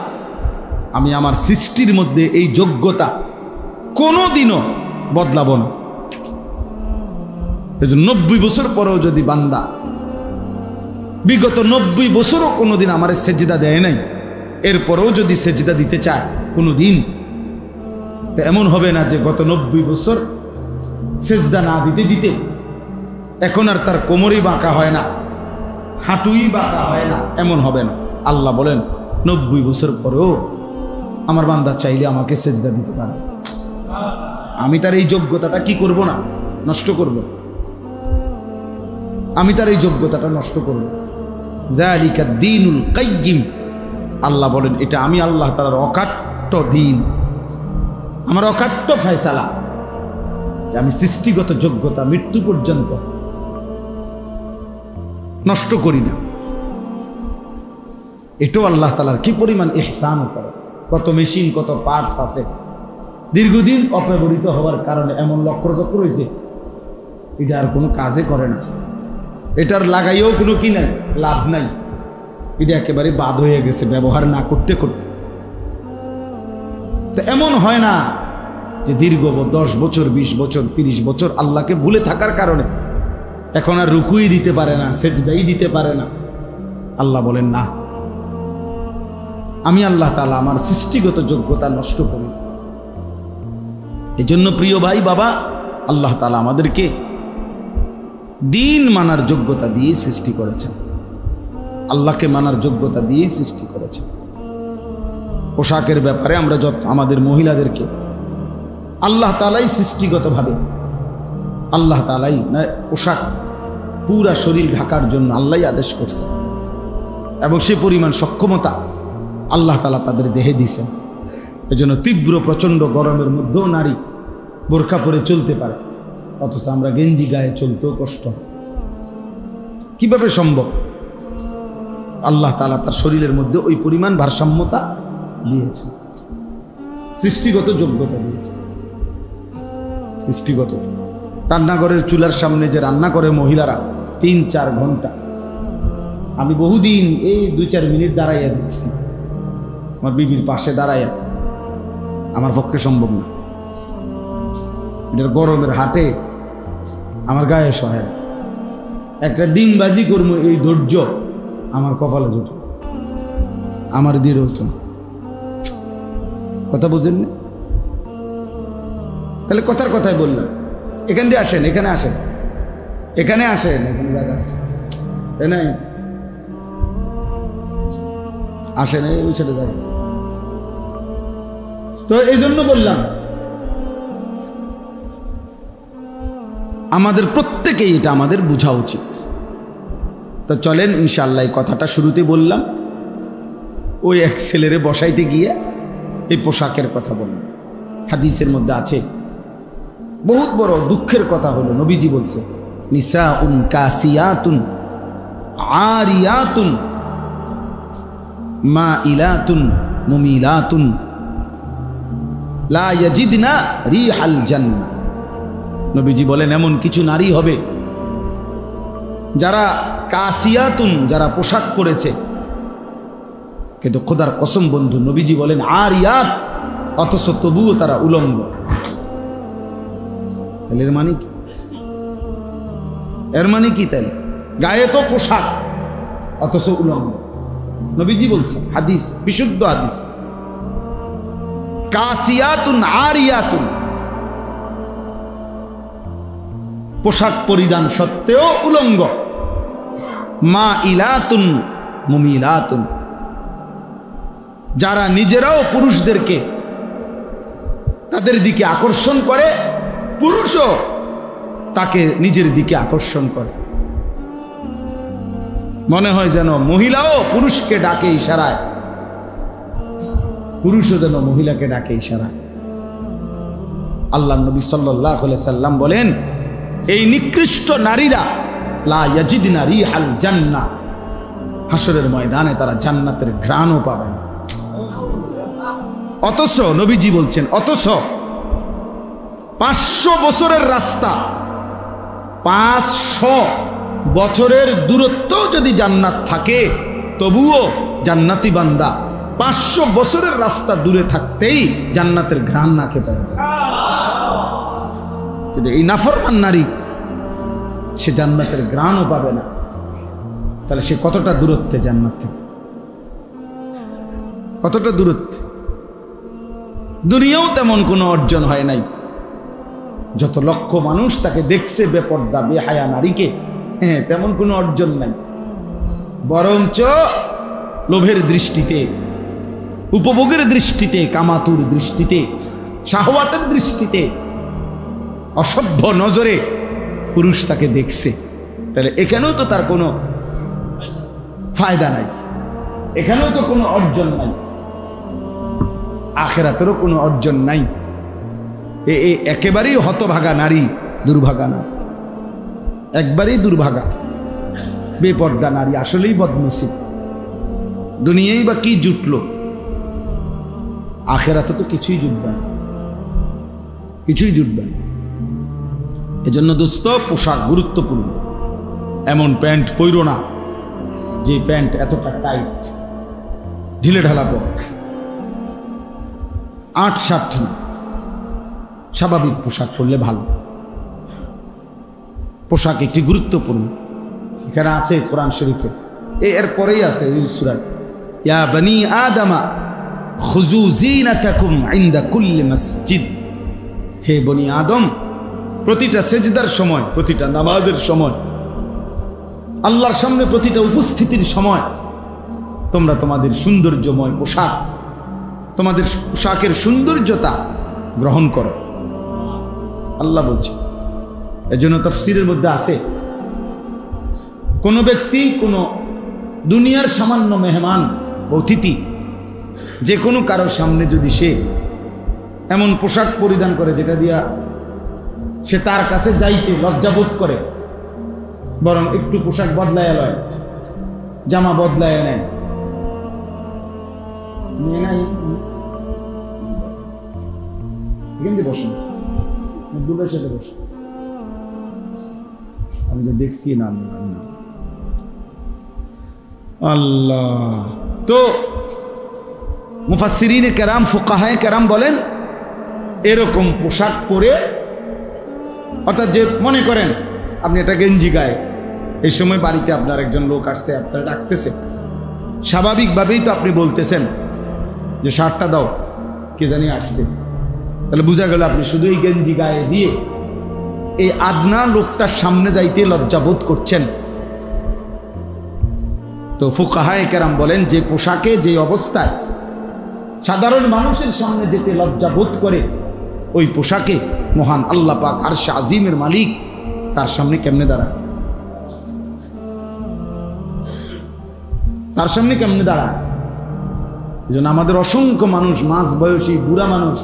আমি আমার সৃষ্টির মধ্যে এই যোগ্যতা কোনোদিনও বদলাবো না। 90 বছর পরেও যদি বান্দা বিগত 90 বছরও কোনোদিন আমার সেজদা দেয় নাই, এরপরেও যদি সেজদা দিতে চায় কোনোদিন, তো এমন হবে না যে গত 90 বছর সেজদা না দিতে দিতে এখন আর তার কোমরই বাঁকা হয় না, হাঁটুই বাঁকা হয় না, এমন হবে না। আল্লাহ বলেন, 90 বছর পরেও আমার বান্দা চাইলে আমাকে সেজদা দিতে পারে। আমি তার এই যোগ্যতাটা কি করব না, নষ্ট করব। আমি তার এই যোগ্যতাটা নষ্ট করব। যালিকা দ্বীনুল কাইয়্যিম, আল্লাহ বলেন, এটা আমি আল্লাহ তাআলার অকাট্য দিন, আমার অকাট্য ফয়সালা, যে আমি সৃষ্টিগত যোগ্যতা মৃত্যু পর্যন্ত নষ্ট করি না। এটাও আল্লাহ তাআলার কি পরিমাণ ইহসান করে। কত মেশিন, কত পার্টস আছে, দীর্ঘদিন অব্যবহৃত হওয়ার কারণে এমন লক্ষ্যচক্র হয়েছে, এটা আর কোনো কাজে করে না, এটার লাগাইও কোনো কি নাই, লাভ নাই, এটা একেবারে বাদ হয়ে গেছে ব্যবহার না করতে করতে। তো এমন হয় না যে দীর্ঘ 10 বছর, 20 বছর, 30 বছর আল্লাহকে ভুলে থাকার কারণে এখন আর রুকুই দিতে পারে না, সেজদাই দিতে পারে না। আল্লাহ বলেন না, আমি আল্লাহ তাআলা আমার সৃষ্টিগত যোগ্যতা নষ্ট করি। এই জন্য প্রিয় ভাই বাবা, আল্লাহ তাআলা আমাদেরকে দিন মানার যোগ্যতা দিয়ে সৃষ্টি করেছেন, আল্লাহকে মানার যোগ্যতা দিয়ে সৃষ্টি করেছেন। পোশাকের ব্যাপারে আমরা আমাদের মহিলাদেরকে আল্লাহ তাআলাই সৃষ্টিগতভাবে, আল্লাহ তাআলাই পোশাক পুরা শরীর ঢাকার জন্য আল্লাহই আদেশ করছে, এবং সেই পরিমাণ সক্ষমতা আল্লাহ তাআলা তাদের দেহে দিয়েছেন। এজন্য তীব্র প্রচণ্ড গরমের মধ্যেও নারী বোরকা পরে চলতে পারে, অথচ আমরা গেঞ্জি গায়ে চলতেও কষ্ট। কিভাবে সম্ভব? আল্লাহ তাআলা তার শরীরের মধ্যে ওই পরিমাণ ভারসাম্যতা দিয়েছে, সৃষ্টিগত যোগ্যতা দিয়েছে, সৃষ্টিগত। রান্নাঘরের চুলার সামনে যে রান্না করে মহিলারা 3-4 ঘন্টা, আমি বহুদিন এই 2-4 মিনিট দাঁড়াইয়া দেখছি, আমার বিবির পাশে দাঁড়াইয়া, আমার পক্ষে সম্ভব না। এটার গরমের হাটে আমার গায়ে সহে না। একটা ডিমবাজি করবো, এই ধৈর্য আমার কপালে জুটে, আমার দৃঢ় হতো না। কথা বুঝেন না? তাহলে কথার কথাই বললাম, এখান দিয়ে আসেন, এখানে আসেন, এখানে আসেন, এখানে জায়গা আছে, তাই না? আসেন, ওই ছেলে জায়গা। তো এই জন্য বললাম, আমাদের প্রত্যেকেই এটা আমাদের বোঝা উচিত। তো চলেন ইনশাআল্লাহ, এই কথাটা শুরুতে বললাম, ওই এক ছেলেরে বসাইতে গিয়ে এই পোশাকের কথা বললাম। হাদিসের মধ্যে আছে, বহুত বড় দুঃখের কথা হলো, নবীজি বলছে, নিসাউন কাসিয়াতুন আরিয়াতুন মাইলাতুন মুমিলাতুন লা ইয়াজিদনা রিহাল জান্নাহ। নবীজি বলেন, এমন কিছু নারী হবে যারা কাসিয়াতুন, যারা পোশাক পরেছে, কিন্তু খোদার কসম বন্ধু, নবীজি বলেন আরিয়াত, অথচ তবুও তারা উলঙ্গ। তাহলে এর মানে কি? এর মানে কি? তাহলে গায়ে তো পোশাক, অথচ উলঙ্গ। নবীজি বলছেন, হাদিস, বিশুদ্ধ হাদিস, কাসিয়াতুন আরিয়াতুন, পোশাক পরিধান সত্ত্বেও উলঙ্গ। মা ইলাতুন মুমিলাতুন, যারা নিজেরাও পুরুষদেরকে তাদের দিকে আকর্ষণ করে, পুরুষও তাকে নিজের দিকে আকর্ষণ করে। মনে হয় যেন মহিলাও পুরুষকে ডাকে ইশারায়, পুরুষও যেন মহিলাকে ডাকে ইশারায়। আল্লাহ নবী সাল্লাল্লাহু আলাইহি সাল্লাম বলেন, এই নিকৃষ্ট নারীরা লা ইয়াজিদনা রিহাল জান্নাহ, হাসরের ময়দানে তারা জান্নাতের ঘ্রাণও পাবে না। অথচ নবীজি বলছেন, অথচ 500 বছরের রাস্তা, 500 বছরের দূরত্ব যদি জান্নাত থাকে, তবুও জান্নাতি বান্দা 500 বছরের রাস্তা দূরে থাকতেই জান্নাতের ঘ্রাণ না খেতে পারে। যদি এই নাফরমান নারী, সে জান্নাতের ঘ্রাণও পাবে না, তাহলে সে কতটা দূরত্বে জান্নাত থেকে, কতটা দূরত্বে। দুনিয়াও তেমন কোনো অর্জন হয় নাই, যত লক্ষ মানুষ তাকে দেখছে বেপর্দা বেহায়া নারীকে, হ্যাঁ, তেমন কোনো অর্জন নাই। বরঞ্চ লোভের দৃষ্টিতে, উপভোগের দৃষ্টিতে, কামাতুর দৃষ্টিতে, শাহওয়াতের দৃষ্টিতে, অসভ্য নজরে পুরুষ তাকে দেখছে। তাহলে এখানেও তো তার কোনো ফায়দা নাই, এখানেও তো কোনো অর্জন নাই, আখিরাতেরও কোনো অর্জন নাই। একেবারেই হতভাগা নারী, দুর্ভাগা না, একবারেই দুর্ভাগা, বেপর্দা নারী আসলেই বদনসিব। দুনিয়ায় বা কি জুটলো, আখেরাতে তো কিছুই জুটবে না, কিছুই জুটবে না। এজন্য দোস্ত পোশাক গুরুত্বপূর্ণ। এমন প্যান্ট পরো না যে প্যান্ট এতটা টাইট, ঢিলে ঢালা পর, 8-60 না, স্বাভাবিক পোশাক পরলে ভালো। পোশাক একটি গুরুত্বপূর্ণ। এখানে আছে কোরআন শরীফে, এর পরেই আছে এই সূরায়, ইয়া বনি আদমা খুযু যিনাতাকুম ইনদা কুল্লি মসজিদ। হে বনি আদম, প্রতিটা সেজদার সময়, প্রতিটা নামাজের সময়, আল্লাহর সামনে প্রতিটা উপস্থিতির সময় তোমরা তোমাদের সৌন্দর্যময় পোশাক, তোমাদের পোশাকের সৌন্দর্যতা গ্রহণ করো, আল্লাহ বলছে। এজন্য তাফসীরের মধ্যে আছে, কোন ব্যক্তি কোন দুনিয়ার সামান্য মেহমান অতিথি যে কোনো কারোর সামনে যদি সে এমন পোশাক পরিধান করে যেটা দিয়া সে তার কাছে যাইতে লজ্জাবোধ করে, বরং একটু পোশাক বদলায় লয়, জামা বদলায় নেয়, বসেন দুটোর সাথে বসে, আমি তো দেখছি না আল্লাহ। তো মুফাসসিরিনে কেরাম, ফুকাহায়ে কেরাম বলেন এরকম পোশাক পরে, অর্থাৎ যে মনে করেন আপনি একটা গেঞ্জি গায়ে, এই সময় বাড়িতে আপনার একজন লোক আসছে, আপনারা ডাকতেছে, স্বাভাবিকভাবেই তো আপনি বলতেছেন যে শার্টটা দাও, কে জানি আসছে, তাহলে বোঝা গেল আপনি শুধু এই গেঞ্জি গায়ে দিয়ে এই আদনা লোকটার সামনে যাইতে লজ্জাবোধ করছেন। তো ফুকাহায়ে কেরাম বলেন যে পোশাকে, যে অবস্থায় সাধারণ মানুষের সামনে যেতে লজ্জাবোধ করে, ওই পোশাকে মহান আল্লাহ পাক আরশে আজিমের মালিক তার সামনে কেমনে দাঁড়ায়, তার সামনে কেমনে দাঁড়ায়। এই জন্য আমাদের অসংখ্য মানুষ, মাঝ বয়সী বুড়া মানুষ,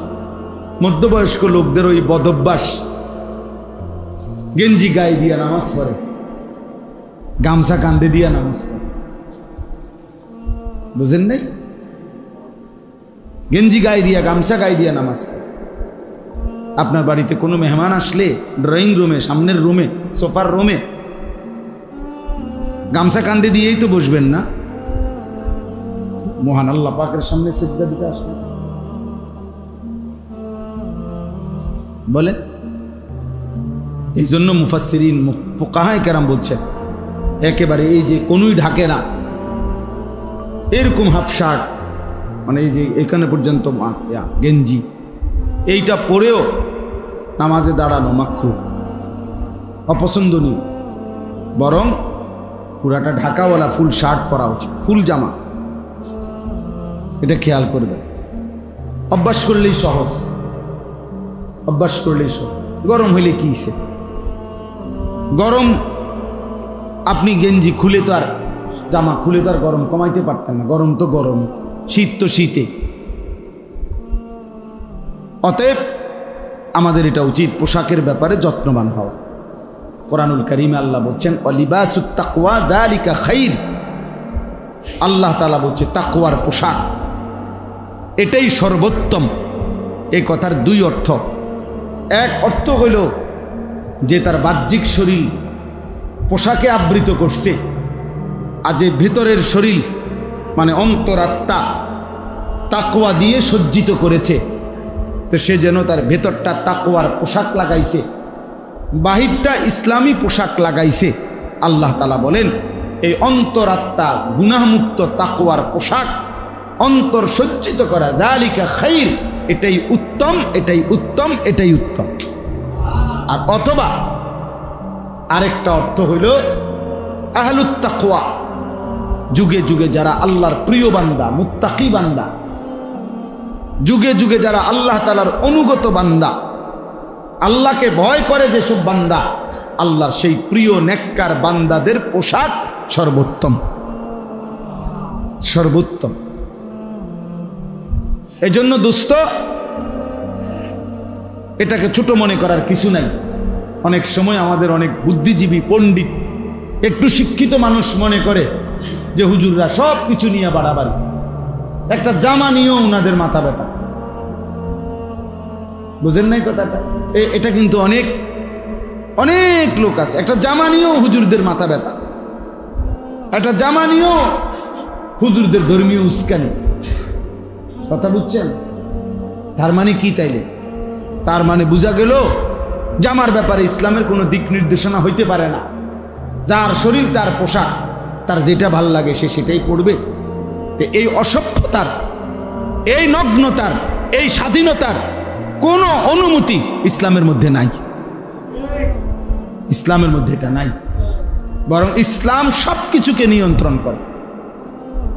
মধ্যবয়স্ক লোকদের ওই বদভ্যাস, গেঞ্জি গায়ে দিয়া নামাজ পড়ে, গামছা কান্দে দিয়া নামাজ পড়ে, বুঝেন নাই? গেঞ্জি গায়ে দিয়া, গামছা গায়ে দিয়া নামাজ পড়ে। আপনার বাড়িতে কোনো মেহমান আসলে ড্রয়িং রুমে, সামনের রুমে, সোফার রুমে গামছা কান্দে দিয়েই তো বসবেন না, মহান আল্লাহ পাকের সামনে সিজদা দিতে আসবেন, বলেন। এই জন্য মুফাসসিরিন, ফুকাহায়ে কেরাম বলছেন একেবারে এই যে কোনোই ঢাকে না, এরকম হাফ শার্ট, মানে এই যে এখানে পর্যন্ত গেঞ্জি, এইটা পরেও নামাজে দাঁড়ানো মাকরুহ, অপছন্দনীয়, বরং পুরাটা ঢাকাওয়ালা ফুল শার্ট পরা উচিত, ফুল জামা। এটা খেয়াল করবেন, অভ্যাস করলেই সহজ, অভ্যাস করলেই সহজ। গরম হইলে কি হইছে, গরম আপনি গেঞ্জি খুলে তো আর, জামা খুলে তো আর গরম কমাইতে পারতেন না, গরম তো গরম, শীত তো শীতে। অতএব আমাদের এটা উচিত পোশাকের ব্যাপারে যত্নবান হওয়া। কোরআনুল কারীমে আল্লাহ বলছেন ওয়ালিবাসুত তাকওয়া যালিকা খাইর, আল্লাহ তাআলা বলছে তাকওয়ার পোশাক এটাই সর্বোত্তম। এই কথার দুই অর্থ। এক অর্থ হইল যে তার বাহ্যিক শরীর পোশাকে আবৃত করছে, আর যে ভিতরের শরীর মানে অন্তরাত্মা তাকওয়া দিয়ে সজ্জিত করেছে, তো সে যেন তার ভেতরটা তাকওয়ার পোশাক লাগাইছে, বাহিরটা ইসলামী পোশাক লাগাইছে। আল্লাহ তাআলা বলেন এই অন্তরাত্মা গুনাহমুক্ত তাকওয়ার পোশাক অন্তর সজ্জিত করা, যালিকা খাইর, এটাই উত্তম, এটাই উত্তম, এটাই উত্তম। আর অথবা আরেকটা অর্থ হইল আহলুত তাকওয়া, যুগে যুগে যারা আল্লাহর প্রিয় বান্দা, মুত্তাকি বান্দা, যুগে যুগে যারা আল্লাহ তাআলার অনুগত বান্দা, আল্লাহকে ভয় করে যেসব বান্দা, আল্লাহর সেই প্রিয় নেককার বান্দাদের পোশাক সর্বোত্তম, সর্বোত্তম। এজন্য দোস্ত এটাকে ছোট মনে করার কিছু নাই। অনেক সময় আমাদের অনেক বুদ্ধিজীবী, পণ্ডিত, একটু শিক্ষিত মানুষ মনে করে যে হুজুররা সব কিছু নিয়ে বাড়াবাড়ি, একটা জামা নিয়েও ওনাদের মাথা ব্যথা। বুঝেন নাই কথাটা? এটা কিন্তু অনেক অনেক লোক আছে, একটা জামা নিয়েও হুজুরদের মাথা ব্যথা, একটা জামা নিয়েও হুজুরদের ধর্মীয় উস্কানি। কথা বুঝছেন? তার মানে কি তাইলে? তার মানে বোঝা গেল জামার ব্যাপারে ইসলামের কোনো দিক নির্দেশনা হইতে পারে না। যার শরীর তার পোশাক, তার যেটা ভাল লাগে সে সেটাই পড়বে। এই অসভ্যতার, এই নগ্নতার, এই স্বাধীনতার কোনো অনুমতি ইসলামের মধ্যে নাই। ইসলামের মধ্যে এটা নাই, বরং ইসলাম সব কিছুকে নিয়ন্ত্রণ করে।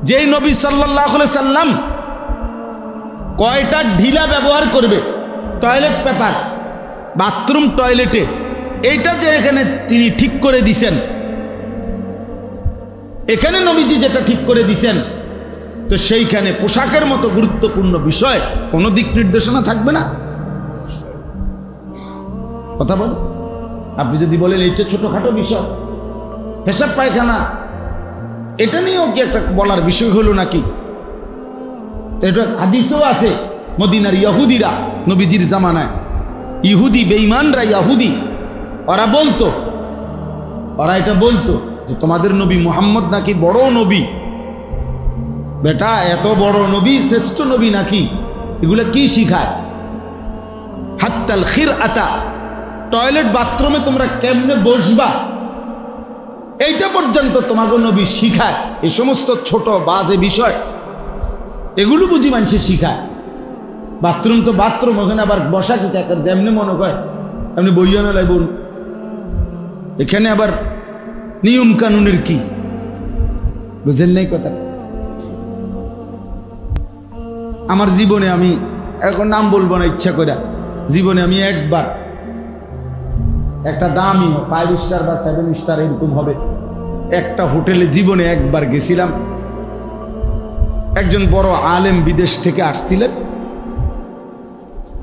যেই নবী সাল্লাল্লাহু আলাইহি সাল্লাম কয়টা ঢিলা ব্যবহার করবে, টয়লেট পেপার, বাথরুম টয়লেটে, এইটা যে এখানে তিনি ঠিক করে দিছেন, এখানে নবীজি যেটা ঠিক করে দিছেন, তো সেইখানে পোশাকের মতো গুরুত্বপূর্ণ বিষয় কোনো দিক নির্দেশনা থাকবে না। কথা বল, আপনি যদি বলেন এইটা ছোটখাটো বিষয়, পেশাব পায়খানা, এটা নিয়েও কি একটা বলার বিষয় হলো নাকি? এটা হাদিসও আছে, মদিনার ইহুদিরা নবীজির জামানায়, ইহুদি বেঈমানরা, ইহুদি ওরা বলতো, ওরা এটা বলতো যে তোমাদের নবী মুহাম্মদ নাকি বড় নবী। বেটা, এত বড় নবী, শ্রেষ্ঠ নবী নাকি? এগুলা কি শিখায়? হাত্তাল খিরআতা, টয়লেট বাথরুমে তোমরা কেমনে বসবা, এইটা পর্যন্ত তোমাদের নবী শিখায়। এই সমস্ত ছোট বাজে বিষয় এগুলো বুঝি মানুষে শিখায়। বাথরুম তো বাথরুম, ওখানে আবার বসা কি থাকে, যেমনি মনে হয় এমনি বইয়া না লাগব। এখানে আবার নিয়ম কানুনের কি বুঝেন নাই কথা? আমার জীবনে, আমি এখন নাম বলবো না ইচ্ছা করে, জীবনে আমি একবার একটা দামি 5 স্টার বা 7 স্টার এরকম হবে একটা হোটেলে জীবনে একবার গেছিলাম। একজন বড় আলেম বিদেশ থেকে আসছিলেন,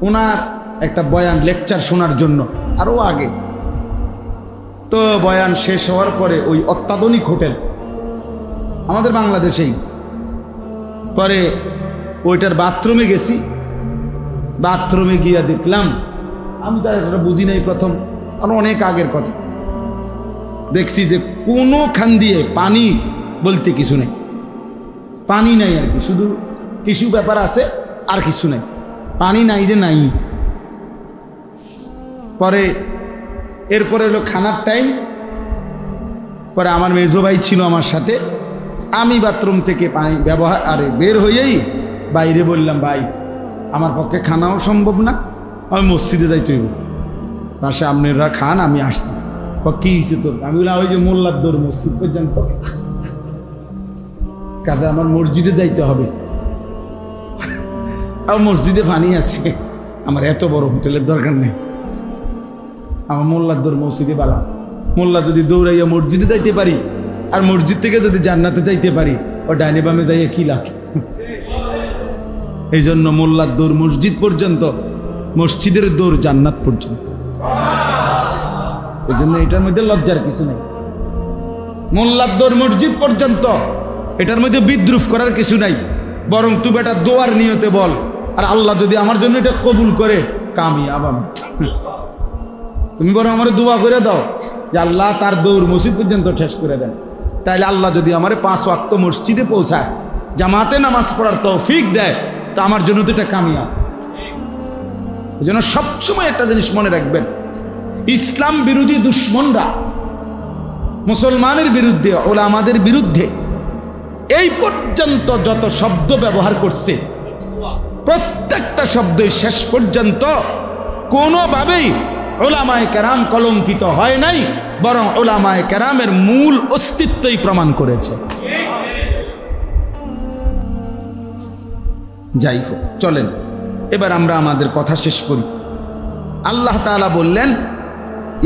ওনার একটা বয়ান লেকচার শোনার জন্য, আরো আগে। তো বয়ান শেষ হওয়ার পরে ওই অত্যাধুনিক হোটেল আমাদের বাংলাদেশেই, পরে ওইটার বাথরুমে গেছি। বাথরুমে গিয়া দেখলাম, আমি তো এটা বুঝি নাই প্রথম, আর অনেক আগের কথা, দেখছি যে কোনোখান দিয়ে পানি বলতে কিছু নেই, পানি নাই আর কি, শুধু টিস্যু পেপার আছে আর কিছু নাই, পানি নাই যে নাই। পরে এরপরে হলো খানার টাইম, পরে আমার মেজো ভাই ছিল আমার সাথে, আমি বাথরুম থেকে পানি ব্যবহার আরে বের হয়েই বাইরে বললাম, ভাই আমার পক্ষে খানাও সম্ভব না, আমি মসজিদে যাইতে হইব, পাশে আপনারা খান, আমি আসতেছি। কি হয়েছে তোর? আমি বললাম ওই যে মোল্লার দৌড় মসজিদ পর্যন্ত, কাজে আমার মসজিদে যাইতে হবে, আর মসজিদে পানি আছে, আমার এত বড় হোটেলের দরকার নেই, আমার মোল্লার দৌড় মসজিদে বালা। মোল্লা যদি দৌড়াইয়া মসজিদে যাইতে পারি, আর মসজিদ থেকে যদি জান্নাতে যাইতে পারি, ও ডাইনে বামে যাইয়া কি লাভ? এই জন্য মোল্লার দৌড় মসজিদ পর্যন্ত, মসজিদের দৌড় জান্নাত পর্যন্ত। এই জন্য এটার মধ্যে লজ্জার কিছু নেই। মোল্লার দৌড় মসজিদ পর্যন্ত, এটার মধ্যে বিদ্রুপ করার কিছু নাই, বরং তুমি এটা দোয়ার নিয়তে বল, আর আল্লাহ যদি আমার জন্য এটা কবুল করে, কামিয়াব আমি। তুমি বরং আমার দোয়া করে দাও যে আল্লাহ তার দৌড় মসজিদ পর্যন্ত শেষ করে দেন, তাইলে আল্লাহ যদি আমার 5 ওয়াক্ত মসজিদে পৌঁছায়, জামাতে নামাজ পড়ার তৌফিক দেয়, তো আমার জন্য তো এটা কামিয়াব। এই জন্য সবসময় একটা জিনিস মনে রাখবেন, ইসলাম বিরোধী দুশ্মনরা মুসলমানের বিরুদ্ধে, ওলামাদের বিরুদ্ধে এই পর্যন্ত যত শব্দ ব্যবহার করছে, প্রত্যেকটা শব্দই শেষ পর্যন্ত কোনোভাবেই উলামায়ে কেরাম কলঙ্কিত হয় নাই, বরং উলামায়ে কেরামের মূল অস্তিত্বই প্রমাণ করেছে। যাই হোক, চলেন এবার আমরা আমাদের কথা শেষ করি। আল্লাহ তাআলা বললেন,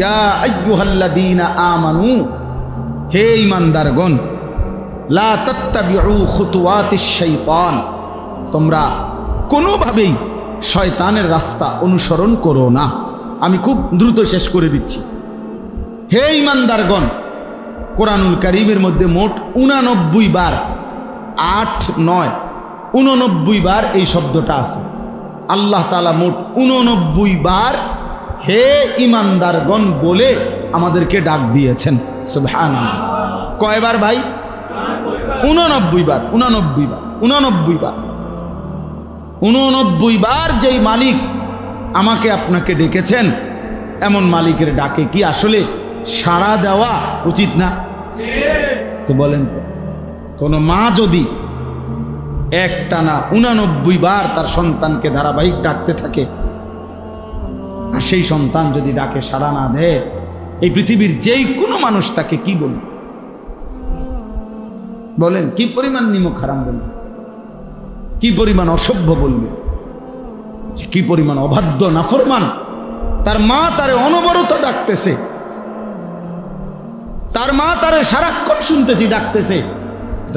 ইয়া আইয়ুহাল্লাযীনা আমানু, হে ঈমানদারগণ, লা তাত্তাবিউ খুতুওয়াতিশ শাইতান, তোমরা কোনোভাবেই শয়তানের রাস্তা অনুসরণ করো না। আমি খুব দ্রুত শেষ করে দিচ্ছি। হে ঈমানদারগণ, কোরআনুল কারীমের মধ্যে মোট 89 বার, 8, 9, 89 বার এই শব্দটা আছে। আল্লাহ তাআলা মোট 89 বার হে ইমানদারগণ বলে আমাদেরকে ডাক দিয়েছেন। সুবহানাল্লাহ। কয়বার ভাই? 89 বার। 89 বার, 89 বার, 89 বার যেই মালিক আমাকে আপনাকে ডেকেছেন, এমন মালিকের ডাকে কি আসলে সাড়া দেওয়া উচিত না? তো বলেন তো, কোন মা যদি একটানা 89 বার তার সন্তানকে ধারাবাহিক ডাকতে থাকে, আর সেই সন্তান যদি ডাকে সাড়া না দেয়, এই পৃথিবীর যেই কোনো মানুষ তাকে কি বলবে? বলেন, কি পরিমাণ নিমক হারাম বলবে, কি পরিমাণ অসভ্য বলবে, কি পরিমাণ অবাধ্য নাফরমান। তার মা তারে অনবরত ডাকতেছে, তার মা তারে সারাক্ষণ শুনতেছি ডাকতেছে,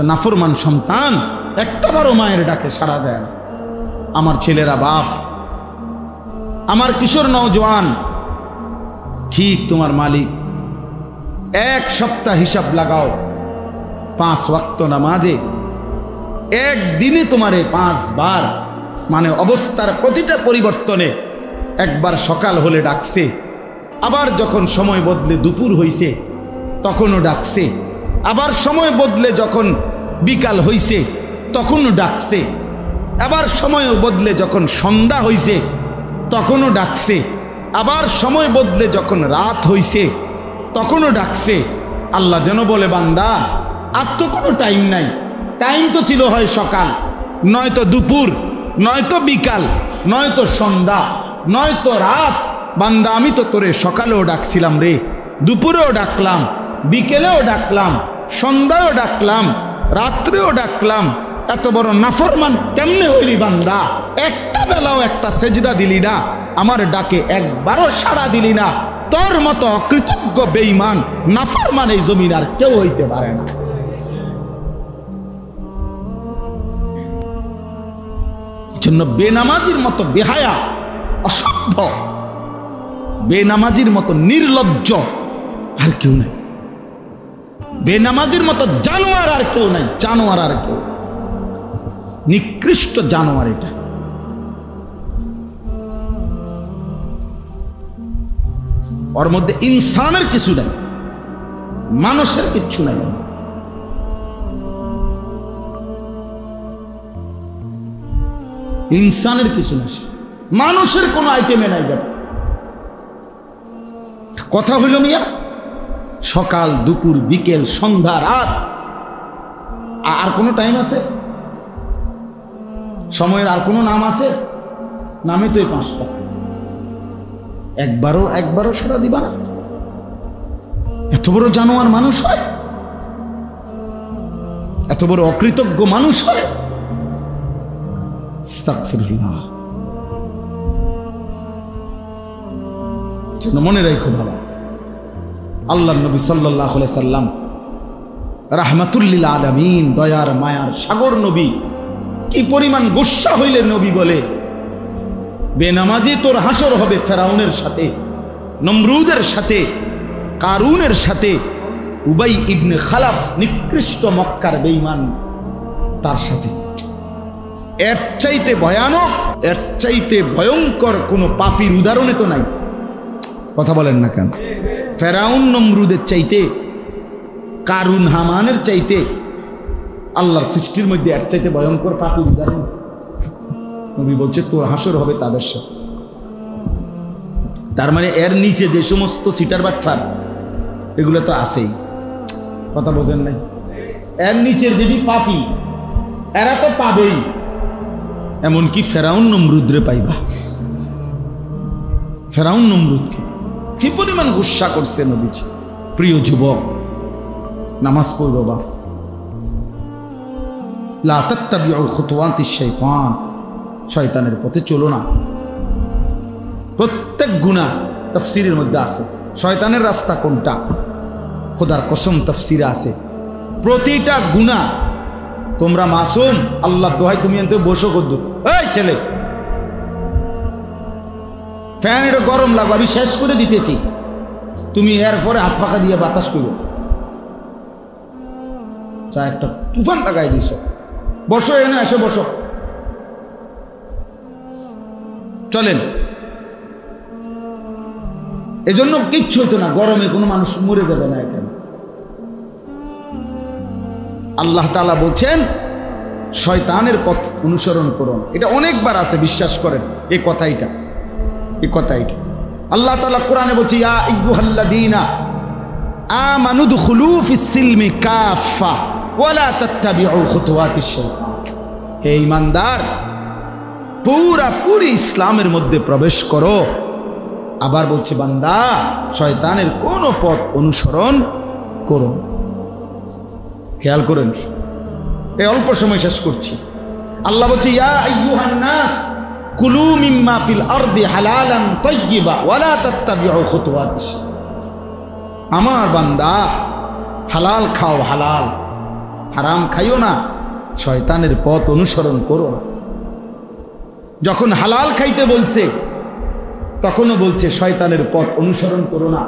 নাফরমান সন্তান একটাবারও মায়ের ডাকে সাড়া দেয় না। আমার ছেলেরা বাপ, আমার কিশোর নওজোয়ান, ঠিক তোমার মালিক এক সপ্তাহ হিসাব লাগাও, 5 ওয়াক্ত নামাজে একদিনে তোমারে 5 বার, মানে অবস্থার প্রতিটা পরিবর্তনে, একবার সকাল হলে ডাকছে, আবার যখন সময় বদলে দুপুর হইছে তখনও ডাকছে, আবার সময় বদলে যখন বিকাল হইছে তখনও ডাকছে, আবার সময় বদলে যখন সন্ধ্যা হইছে তখনও ডাকছে, আবার সময় বদলে যখন রাত হইছে তখনও ডাকছে। আল্লাহ যেন বলে, বান্দা আর তো কোনো টাইম নাই, টাইম তো ছিল হয় সকাল, নয়তো দুপুর, নয়তো বিকাল, নয়তো সন্ধ্যা, নয়তো রাত। বান্দা আমি তো তোরে সকালেও ডাকছিলাম রে, দুপুরেও ডাকলাম, বিকেলেও ডাকলাম, সন্ধ্যায়ও ডাকলাম, রাত্রেও ডাকলাম। এত বড় নাফরমান কেমনে হইলি বান্দা? একটা বেলাও একটা সেজদা দিলি না, আমার ডাকে একবারও সাড়া দিলি না। তোর মতো অকৃতজ্ঞ বেঈমান নাফরমান এই জমিন আর কেউ হইতে পারে না। জন্য বেনামাজির মতো বেহায়া, অসভ্য, বেনামাজির মতো নির্লজ্জ আর কেউ নাই, বেনামাজির মতো জানোয়ার আর কেউ নাই, জানোয়ার আর কেউ, নিকৃষ্ট জানোয়ার এটা। ওর মধ্যে ইনসানের কিছু নাই, মানুষের কিচ্ছু নাই। ইনসানের কিছু নাই, মানুষের কোন আইটেমে নাই। কথা হইল মিয়া, সকাল দুপুর বিকেল সন্ধ্যা রাত, আর কোনো টাইম আছে? সময়ের আর কোনো নাম আছে? নামে তো এই 5টা। একবারও সাড়া দিবা না? এত বড় জানোয়ার মানুষ হয়, এত বড় অকৃতজ্ঞ মানুষ হয়। আস্তাগফিরুল্লাহ। মনে রাখো বাবা, আল্লাহর নবী সাল্লাল্লাহু আলাইহি সাল্লাম রাহমাতুল লিল আলামিন, দয়ার মায়ার সাগর নবী, কি পরিমাণ গুসা হইলে নবী বলে, বেনামাজি তোর হাসর হবে ফেরাউনের সাথে, নমরুদের সাথে, কারুনের সাথে, উবাই ইবনে খালাফ নিকৃষ্ট মক্কার বেঈমান তার সাথে। এর চাইতে ভয়ানক, এর চাইতে ভয়ঙ্কর কোনো পাপীর উদাহরণে তো নাই। কথা বলেন না কেন? ফেরাউন নমরুদের চাইতে, কারুন হামানের চাইতে আল্লাহর সৃষ্টির মধ্যে এর চাইতে ভয়ঙ্কর পাপীর উদাহরণ নবী বলছে তোর হাসর হবে তাদের সাথে। তার মানে এর নিচে যে সমস্ত সিটার বাটফার এগুলো তো আছেই। কথা বোঝেন নাই? এর নিচের যদি পাপী এরা তো পাবেই, এমনকি ফেরাউন নমরুদরে পাইবা। ফেরাউন নমরুদকে কি পরিমাণ গুসা করছে নবীজি। প্রিয় যুবক, নামাজ পড়ব বাপ, লা তাত্তাবিউ খুতুওয়াতিশ শাইতান, শয়তানের পথে চলো না। প্রত্যেক গুনাহ তাফসীরের মধ্যে আছে, শয়তানের রাস্তা কোনটা খোদার কসম তাফসীরে আছে। প্রতিটা গুনাহ তোমরা মাসুম, আল্লাহ দোহাই তুমি এনতে বসো কদ্দু, এই ছেলে ফ্যান এটা গরম লাগবে, আমি শেষ করে দিতেছি, তুমি এর পরে হাত ফাঁকা দিয়ে বাতাস করো। যা একটা তুফান লাগাই দিছ, বসো এনে এসে বসো, চলেন। এজন্য কিচ্ছু হতো না, গরমে কোনো মানুষ মরে যাবে না এখানে। আল্লাহ তাআলা বলছেন শয়তানের পথ অনুসরণ করুন। এটা অনেকবার আছে, বিশ্বাস করেন এই কথাইটা। আল্লাহ তাআলা কোরআনে বলছে ইয়া আইয়ুহাল্লাযীনা আমানু দুখুলু ফিস-সিলমি কাফা ওয়া লা তাত্তাবিউ খুতুওয়াতিশ শাইতান। হে ঈমানদার, পুরোপুরি ইসলামের মধ্যে প্রবেশ করো। আবার বলছে বান্দা শয়তানের কোন পথ অনুসরণ করো। খেয়াল করেন, এই অল্প সময় শেষ করছি। আল্লাহ বলছে ইয়া আইয়ুহান নাস কুলু মিম্মা ফিল আরদি হালালান তাইয়্যিবা ওয়া লা তাত্তাবিউ খুতুওয়াতিশ। আমার বান্দা হালাল খাও, হালাল, হারাম খাইও না, শয়তানের পথ অনুসরণ করো না। যখন হালাল খাইতে বলছে তখনও বলছে শয়তানের পথ অনুসরণ করো না।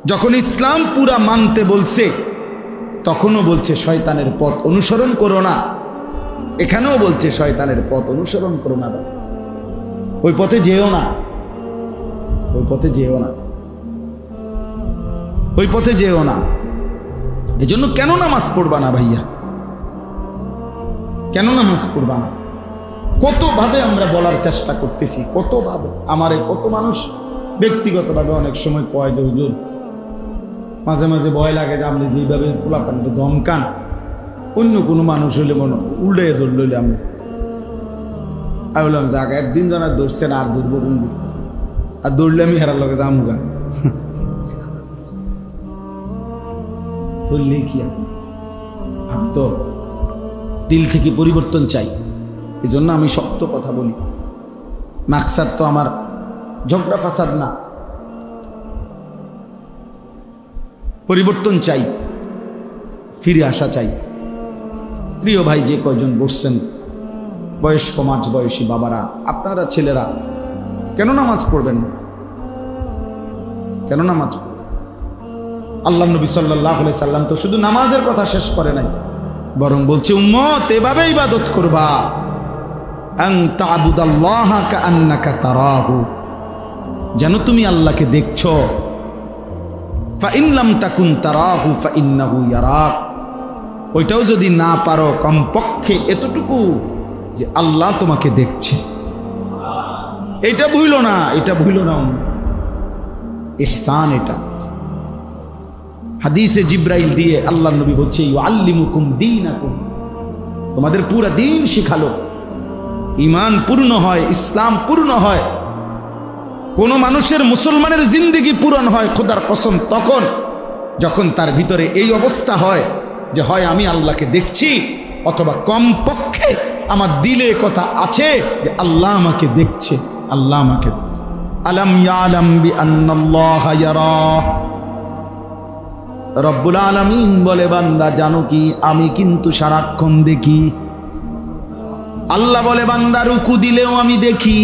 যখন ইসলাম পুরা মানতে বলছে তখনও বলছে শয়তানের পথ অনুসরণ করো না। এখানেও বলছে শয়তানের পথ অনুসরণ করো না, ওই পথে যেও না, ওই পথে যেও না, ওই পথে যেও না। এজন্য কেন নামাজ পড়বা না ভাইয়া? কেন নামাজ পড়বা না? কতভাবে আমরা বলার চেষ্টা করতেছি, কতভাবে আমারে কত মানুষ ব্যক্তিগতভাবে অনেক সময় কয় যে হুজুর মাঝে মাঝে ভয় লাগে যে আপনি যেইভাবে পোলাপানটা ধমকান, অন্য কোনো মানুষ হইলে মনে উল্টে ধরলে আমি বললাম যাক একদিন যেন ধরছেন আর ধরব বন্ধু, আর দৌড়লে আমি হেরার লগে যামুগা, ধরলে কি আমি তো দিল থেকে পরিবর্তন চাই। এই জন্য আমি শক্ত কথা বলি। মাকসাদ তো আমার ঝগড়া ফাসাদ না, পরিবর্তন চাই, ফিরে আসা চাই। প্রিয় ভাই যে কয়জন বসছেন, বয়স্ক মাঝ বয়সী বাবারা, আপনারা ছেলেরা কেন নামাজ পড়বেন না? কেন নামাজ পড়বেন? আল্লাহ নবী সাল্লাল্লাহু আলাইহি সাল্লাম তো শুধু নামাজের কথা শেষ করে নাই, বরং বলছে উম্মত এভাবে ইবাদত করবা, আন তা'বুদাল্লাহা কাআন্নাকা তারাহু, যেন তুমি আল্লাহকে দেখছো। ফাইন লাম তাকুন তারাহু ফাইন্নাহু ইয়ারাক, ওইটাও যদি না পারো কমপক্ষে এতটুকু যে আল্লাহ তোমাকে দেখছে। এটা ভুলো না, এটা ভুলো না, ইহসান। এটা হাদিসে জিব্রাইল দিয়ে আল্লাহ নবী বলছে ইউআল্লিমুকুম দীনাকুম, তোমাদের পুরা দিন শিখালো। ঈমান পূর্ণ হয়, ইসলাম পূর্ণ হয়, কোন মানুষের মুসলমানের জিন্দেগি পূরণ হয় খোদার কসম তখন যখন তার ভিতরে এই অবস্থা হয় যে হয় আমি আল্লাহকে দেখছি, অথবা কমপক্ষে আমার দিলে কথা আছে যে আল্লাহ আমাকে দেখছে, আল্লাহ আমাকে দেখছে। আলাম ইয়ালাম বিআন্নাল্লাহা ইয়ারা, রব্বুল আলামিন বলে বান্দা জানো কি আমি কিন্তু সারাক্ষণ দেখি। আল্লাহ বলে বান্দা রুকু দিলেও আমি দেখি,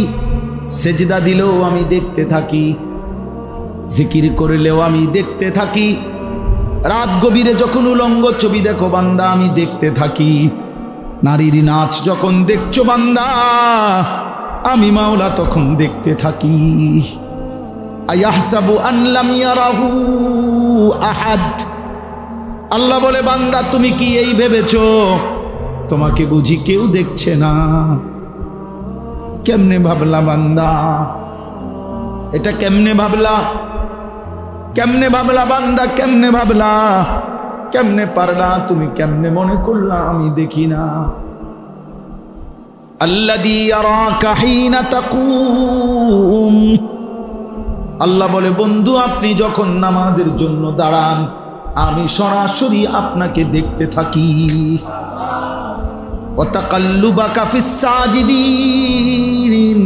সেজদা দিলেও আমি দেখতে থাকি, জিকির করলেও আমি দেখতে থাকি, রাত গভীরে যখন উলঙ্গ ছবি দেখো বান্দা আমি দেখতে থাকি, নারীর নাচ যখন দেখছো বান্দা আমি মাওলা তখন দেখতে থাকি। আয়াহসাবু আন লাম ইয়ারাহু আহাদ, আল্লাহ বলে বান্দা তুমি কি এই ভেবেছো তোমাকে বুঝি কেউ দেখছে না? কেমনে ভাবলা বান্দা? এটা কেমনে ভাবলা? কেমনে ভাবলা বান্দা? কেমনে ভাবলা? কেমনে পারলা? তুমি কেমনে মনে করলা আমি দেখি না? আল্লাযী ইয়ারাকা হিনা তাকুম, আল্লাহ বলে বন্ধু আপনি যখন নামাজের জন্য দাঁড়ান আমি সরাসরি আপনাকে দেখতে থাকি। ওয়া তাকাল্লুবাকা ফিস সাজিদিন,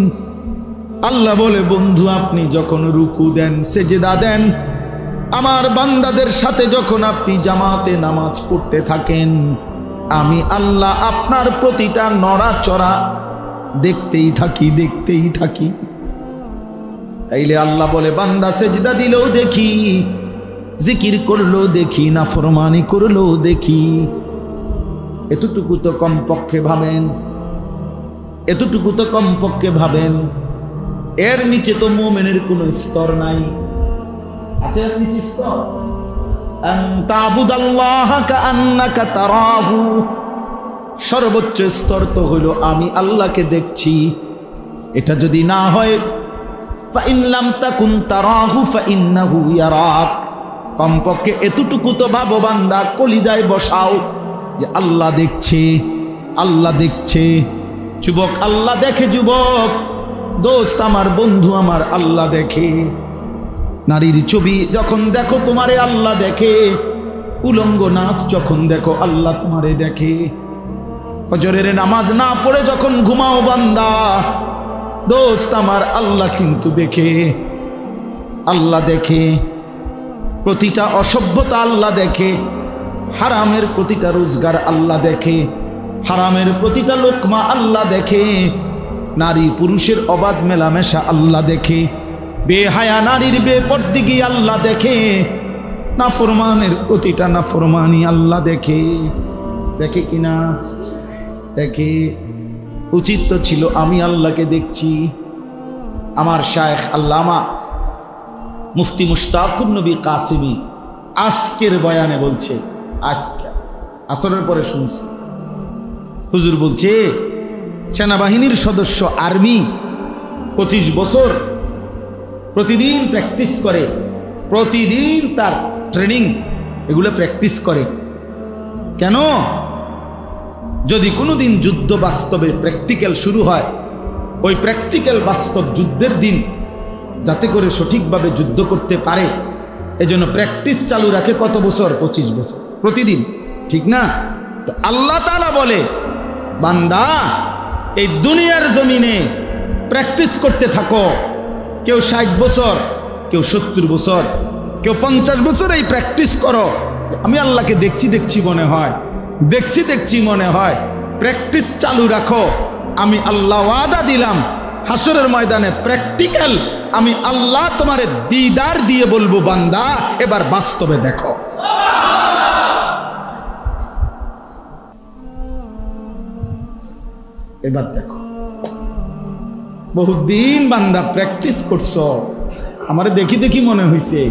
আল্লাহ বলে বন্ধু আপনি যখন রুকু দেন সেজদা দেন, আমার বান্দাদের সাথে যখন আপনি জামাতে নামাজ পড়তে থাকেন আমি আল্লাহ আপনার প্রতিটা নড়াচড়া দেখতেই থাকি, দেখতেই থাকি। তাইলে আল্লাহ বলে বান্দা সেজদা দিলেও দেখি, জিকির করলো দেখি, নাফরমানি করলো দেখি। এতটুকু তো কমপক্ষে ভাবেন, এতটুকু তো কমপক্ষে ভাবেন। এর নিচে তো মুমিনের কোনো স্তর নাই। আছে এর নিচে স্তর? আন তা'বুদাল্লাহ কাআন্নাকা তারাহু, সর্বোচ্চ স্তর তো হইল আমি আল্লাহকে দেখছি। এটা যদি না হয়, ফাইন লাম তাকুন তারাহু ফাইন্নাহু ইয়ারাক, কমপক্ষে এতটুকু তো ভাবো বান্দা, কলিজায় বসাও যে আল্লাহ দেখছে, আল্লাহ দেখছে। যুবক আল্লাহ দেখে, যুবক দোস্ত আমার, বন্ধু আমার, আল্লাহ দেখে। নারীর ছবি যখন দেখো তোমারে আল্লাহ দেখে, উলঙ্গ নাচ যখন দেখো আল্লাহ তোমারে দেখে। ফজরের নামাজ না পড়ে যখন ঘুমাও বান্দা, দোস্ত আমার, আল্লাহ কিন্তু দেখে, আল্লাহ দেখে। প্রতিটা অসভ্যতা আল্লাহ দেখে, হারামের প্রতিটা রোজগার আল্লাহ দেখে, হারামের প্রতিটা লোকমা আল্লাহ দেখে, নারী পুরুষের অবাধ মেলামেশা আল্লাহ দেখে, বেহায়া নারীর বেপরদিগি আল্লাহ দেখে, নাফরমানের প্রতিটা নাফরমানি আল্লাহ দেখে। দেখে কিনা? দেখে। উচিত তো ছিল আমি আল্লাহকে দেখছি। আমার শায়েখ আল্লামা মুফতি মুশতাকুর নবী কাসিমি আজকের বয়ানে বলছে, আজকে আসরের পরে শুনছি, হুজুর বলছে সেনাবাহিনীর সদস্য, আর্মি 25 বছর প্রতিদিন প্র্যাকটিস করে, প্রতিদিন তার ট্রেনিং এগুলো প্র্যাকটিস করে। কেন? যদি কোনোদিন যুদ্ধ বাস্তবে প্র্যাকটিক্যাল শুরু হয়, ওই প্র্যাকটিক্যাল বাস্তব যুদ্ধের দিন যাতে করে সঠিকভাবে যুদ্ধ করতে পারে, এজন্য প্র্যাকটিস চালু রাখে। কত বছর? 25 বছর প্রতিদিন, ঠিক না? তো আল্লাহ তাআলা বলে, বান্দা এই দুনিয়ার জমিনে প্র্যাকটিস করতে থাকো। কেউ 60 বছর, কেউ 70 বছর, কেউ 50 বছর এই প্র্যাকটিস করো। আমি আল্লাহকে দেখছি দেখছি মনে হয়, দেখছি দেখছি মনে হয়। প্র্যাকটিস চালু রাখো। আমি আল্লাহ ওয়াদা দিলাম, হাসরের ময়দানে প্র্যাকটিক্যাল আমি আল্লাহ তোমারে দিদার দিয়ে বলবো, বান্দা এবার বাস্তবে দেখো। এবার দেখো। বহুদিন বান্দা প্র্যাকটিস করছো, আমারে দেখি দেখি মনে হইছে,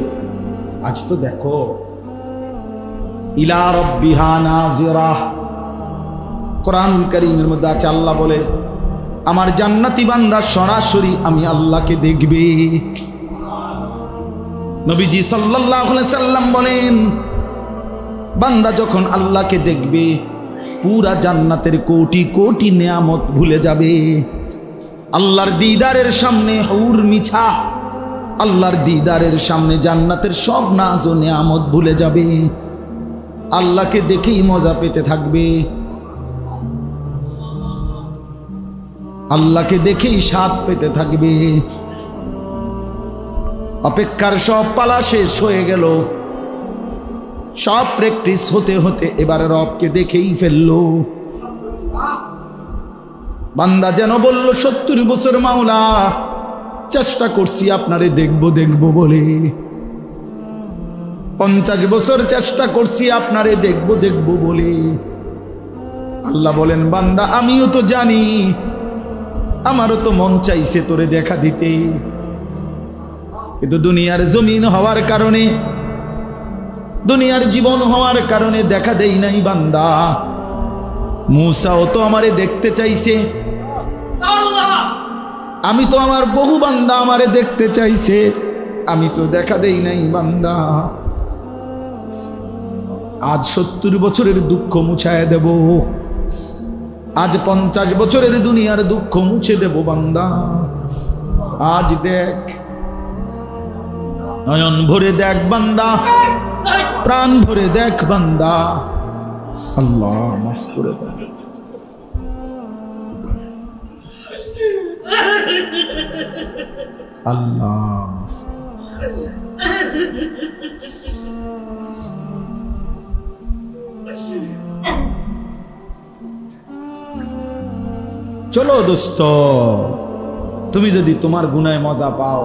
আজ তো দেখো। ইলা রাব্বিহা নাযিরা, কোরআনুল কারীমের মধ্যে আছে, আল্লাহ বলে আমার জান্নাতি বান্দা সরাসরি আমি আল্লাহকে দেখবে। নবীজি সাল্লাল্লাহু আলাইহি সাল্লাম বলেন, বান্দা যখন আল্লাহকে দেখবে, পুরা জান্নাতের কোটি কোটি নিয়ামত ভুলে যাবে। আল্লাহর দিদারের সামনে হুর মিছা, আল্লাহর দিদারের সামনে জান্নাতের সব নাজ ও নিয়ামত ভুলে যাবে। আল্লাহকে দেখেই মজা পেতে থাকবে, আল্লাহকে দেখেই স্বাদ পেতে থাকবে। অপেক্ষার সব পালা শেষ হয়ে গেল, সব প্র্যাকটিস হতে হতে এবার রবকে দেখেই ফেললো। বান্দা যেন বলল 70 বছর মাওলা চেষ্টা করছি আপনারে দেখবো দেখবো বলে, 50 বছর চেষ্টা করছি আপনারে দেখবো দেখবো বলে। আল্লাহ বলেন, বান্দা আমিও তো জানি, আমারও তো মন চাইছে তোরে দেখা দিতে, কিন্তু দুনিয়ার জমিন হওয়ার কারণে, দুনিয়ার জীবন হওয়ার কারণে দেখা দেই নাই বান্দা। মূসাও তো আমারে দেখতে চাইছে, আমি তো আমার বহু বান্দা আমারে দেখতে চাইছে, আমি তো দেখা দেই নাই বান্দা। আজ 70 বছরের দুঃখ মুছায় দেব, আজ 50 বছরের দুনিয়ার দুঃখ মুছে দেব বান্দা। আজ দেখ, নয়ন ভরে দেখ বান্দা, প্রাণ ভরে দেখ বান্দা। আল্লাহ মাফ করে দেন। আল্লাহ চলো দোস্ত, তুমি যদি তোমার গুনায় মজা পাও,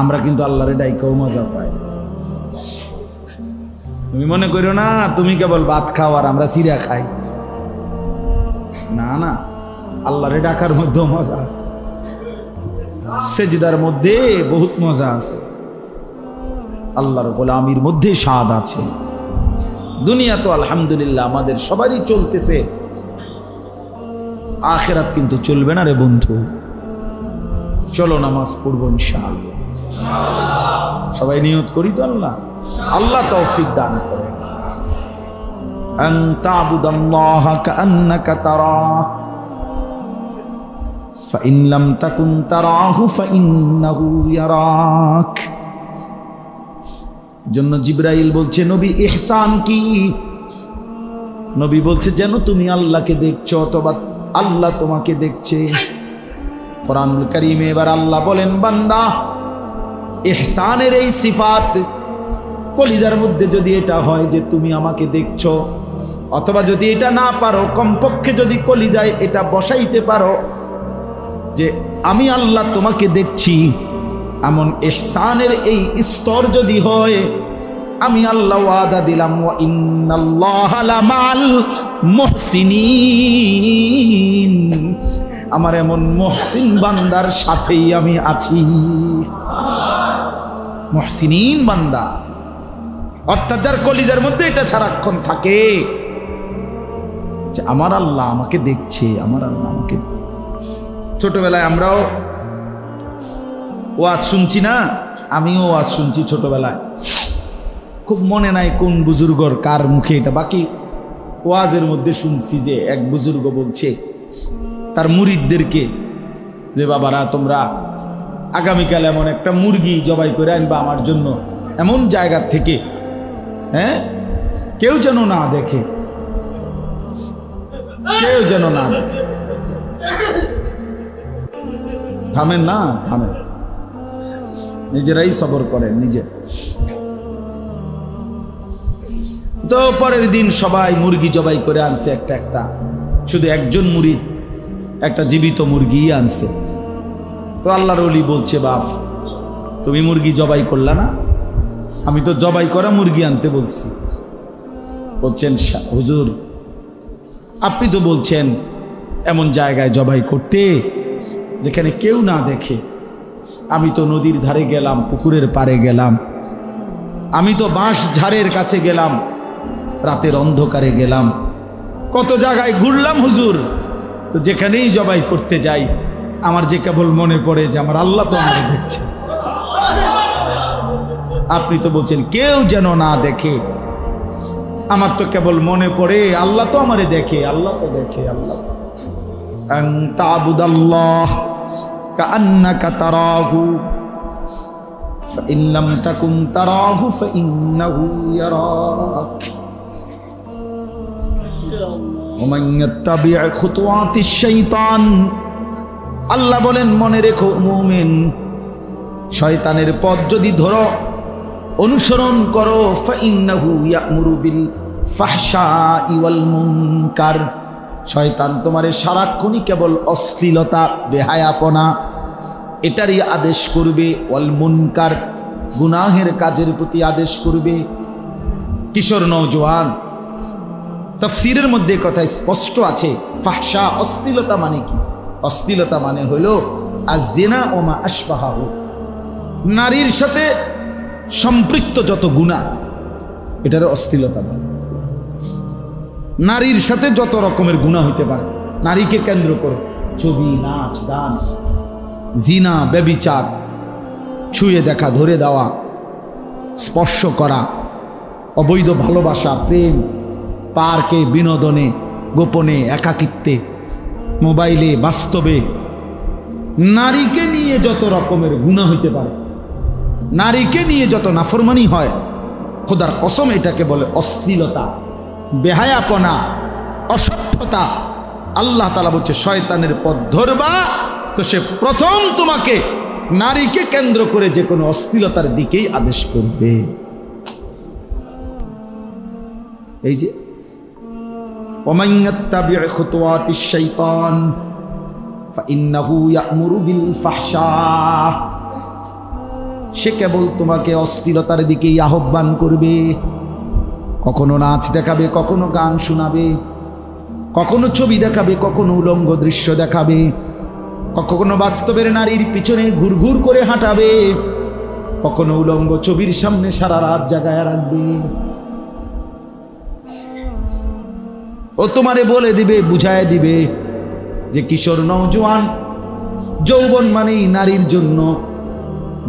আমরা কিন্তু আল্লাহরে ডাইকাও মজা পাই। তুমি মনে করো না তুমি কেবল ভাত খাও আর আমরা চিড়া খাই, না না, আল্লাহরে ডাকার মধ্যে মজা আছে, সেজদার মধ্যে বহুত মজা আছে, আল্লাহর গোলামির মধ্যে স্বাদ আছে। দুনিয়া তো আলহামদুলিল্লাহ আমাদের সবারই চলতেছে, আখিরাত কিন্তু চলবে না রে বন্ধু। চলো নামাজ পড়বো ইনশাআল্লাহ, সবাই নিয়ত করি তো আল্লাহ, আল্লাহ তৌফিক দান করে। আন তা'বুদাল্লাহা কাআন্নাকা তারাহু ফাইন লাম তাকুন তারাহু ফাইন্নাহু ইয়ারাক। জন্য জিবরাইল বলছে নবী ইহসান কি? নবী বলছে যেন তুমি আল্লাহকে দেখছো অথবা আল্লাহ তোমাকে দেখছে। কোরআনুল কারীমে এবার আল্লাহ বলেন বান্দা ইহসানের এই সিফাত কলিজার মধ্যে যদি এটা হয় যে তুমি আমাকে দেখছো, অথবা যদি এটা না পারো কমপক্ষে যদি কলিজায় এটা বসাইতে পারো যে আমি আল্লাহ তোমাকে দেখছি, এমন ইহসানের এই স্তর যদি হয়, আমি আল্লাহ ওয়াদা দিলাম ওয়া ইন্নাল্লাহা লামাল মুহসিনিন, আমার এমন মুহসিন বান্দার সাথেই আমি আছি। মুহসিনিন বান্দা অর্থাৎ যার কলিজার মধ্যে এটা সারাক্ষণ থাকে যে আমার আল্লাহ আমাকে দেখছে, আমার আল্লাহ আমাকে। ছোটবেলায় আমরাও ওয়াজ শুনছি না, আমিও ওয়াজ শুনছি ছোটবেলায়, খুব মনে নাই কোন বুজুর্গর কার মুখে এটা, বাকি ওয়াজের মধ্যে শুনছি যে এক বুজুর্গ বলছে তার মুরিদদেরকে যে বাবারা তোমরা আগামীকাল এমন একটা মুরগি জবাই করে আনবা আমার জন্য, এমন জায়গা থেকে, হ্যাঁ, কেউ যেন না দেখে, কেউ যেন না দেখে। থামেন না, থামেন, নিজেরাই সবর করেন নিজে। তো পরের দিন সবাই মুরগি জবাই করে আনছে একটা একটা, শুধু একজন মুরিদ একটা জীবিত মুরগি আনছে। তো আল্লাহর ওলি বলছে বাপ তুমি মুরগি জবাই করলা না? আমি তো জবাই করা মুরগি আনতে বলছি। বলছেন হুজুর আপনি তো বলছেন এমন জায়গায় জবাই করতে যেখানে কেউ না দেখে। আমি তো নদীর ধারে গেলাম, পুকুরের পাড়ে গেলাম, আমি তো বাঁশ ঝাড়ের কাছে গেলাম, রাতের অন্ধকারে গেলাম, কত জায়গায় ঘুরলাম হুজুর। তো যেখানেই জবাই করতে যাই আমার যে কেবল মনে পড়ে যে আমার আল্লাহ তো আমাকে দেখছে। আপনি তো বলছেন কেউ যেন না দেখে, আমার তো কেবল মনে পড়ে আল্লাহ তো আমারে দেখে, আল্লাহ তো দেখে। আল্লাহ আন তা'বুদাল্লাহ কাআন্নাকা তারাহু ফাইন লাম তাকুন তারাহু ফাইন্নাহু ইয়ারাক ওয়া মান ইয়াত্তাবি' খুতুওয়াতিশ শাইতান। আল্লাহ বলেন মনে রেখো মুমিন, শয়তানের পথ যদি ধরো, অনুসরণ করো, ফাইন্নাহু ইয়া'মুরু বিল ফাহশাই ওয়াল মুনকার, শয়তান তোমারে সারাক্ষণই কেবল অশ্লীলতা বেহায়াপনা এটারই আদেশ করবে, ওয়াল মুনকার গুনাহের কাজের প্রতি আদেশ করবে। কিশোর নওজোয়ান তাফসীরের মধ্যে কথা স্পষ্ট আছে, ফাহশা অশ্লীলতা মানে কি? অশ্লীলতা মানে হলো আয-যিনা ওয়া মা আশবাহু, নারীর সাথে সম্পৃক্ত যত গুনাহ এটার অশ্লীলতা বলে। নারীর সাথে যত রকমের গুনাহ হইতে পারে নারীকে কেন্দ্র করে, ছবি, নাচ, গান, জিনা, ব্যভিচার, ছুঁয়ে দেখা, ধরে দেওয়া, স্পর্শ করা, অবৈধ ভালোবাসা, প্রেম, পার্কে, বিনোদনে, গোপনে, একাকিত্বে, মোবাইলে, বাস্তবে, নারীকে নিয়ে যত রকমের গুনাহ হইতে পারে, নারীকে নিয়ে যত নাফরমানি হয়, খোদার কসম এটাকে বলে অশ্লীলতা, বেহায়াপনা, অসভ্যতা। আল্লাহ তাআলা বলছে শয়তানের পথ ধরবা তো সে প্রথম তোমাকে নারীকে কেন্দ্র করে যে কোনো অশ্লীলতার দিকেই আদেশ করবে। এই যে ওমান ইয়াত্তাবি' খুতুওয়াতিশ শাইতান ফাইন্নাহু ইয়া'মুরু বিল ফাহশা, সে কেবল তোমাকে অশ্লীলতার দিকেই আহ্বান করবে। কখনো নাচ দেখাবে, কখনো গান শোনাবে, কখনো ছবি দেখাবে, কখনো উলঙ্গ দৃশ্য দেখাবে, কখনো বাস্তবের নারীর পিছনে ঘুরঘুর করে হাঁটাবে, কখনো উলঙ্গ ছবির সামনে সারা রাত জাগায় রাখবে। ও তোমারে বলে দিবে, বুঝায় দিবে যে কিশোর নওজোয়ান, যৌবন মানেই নারীর জন্য,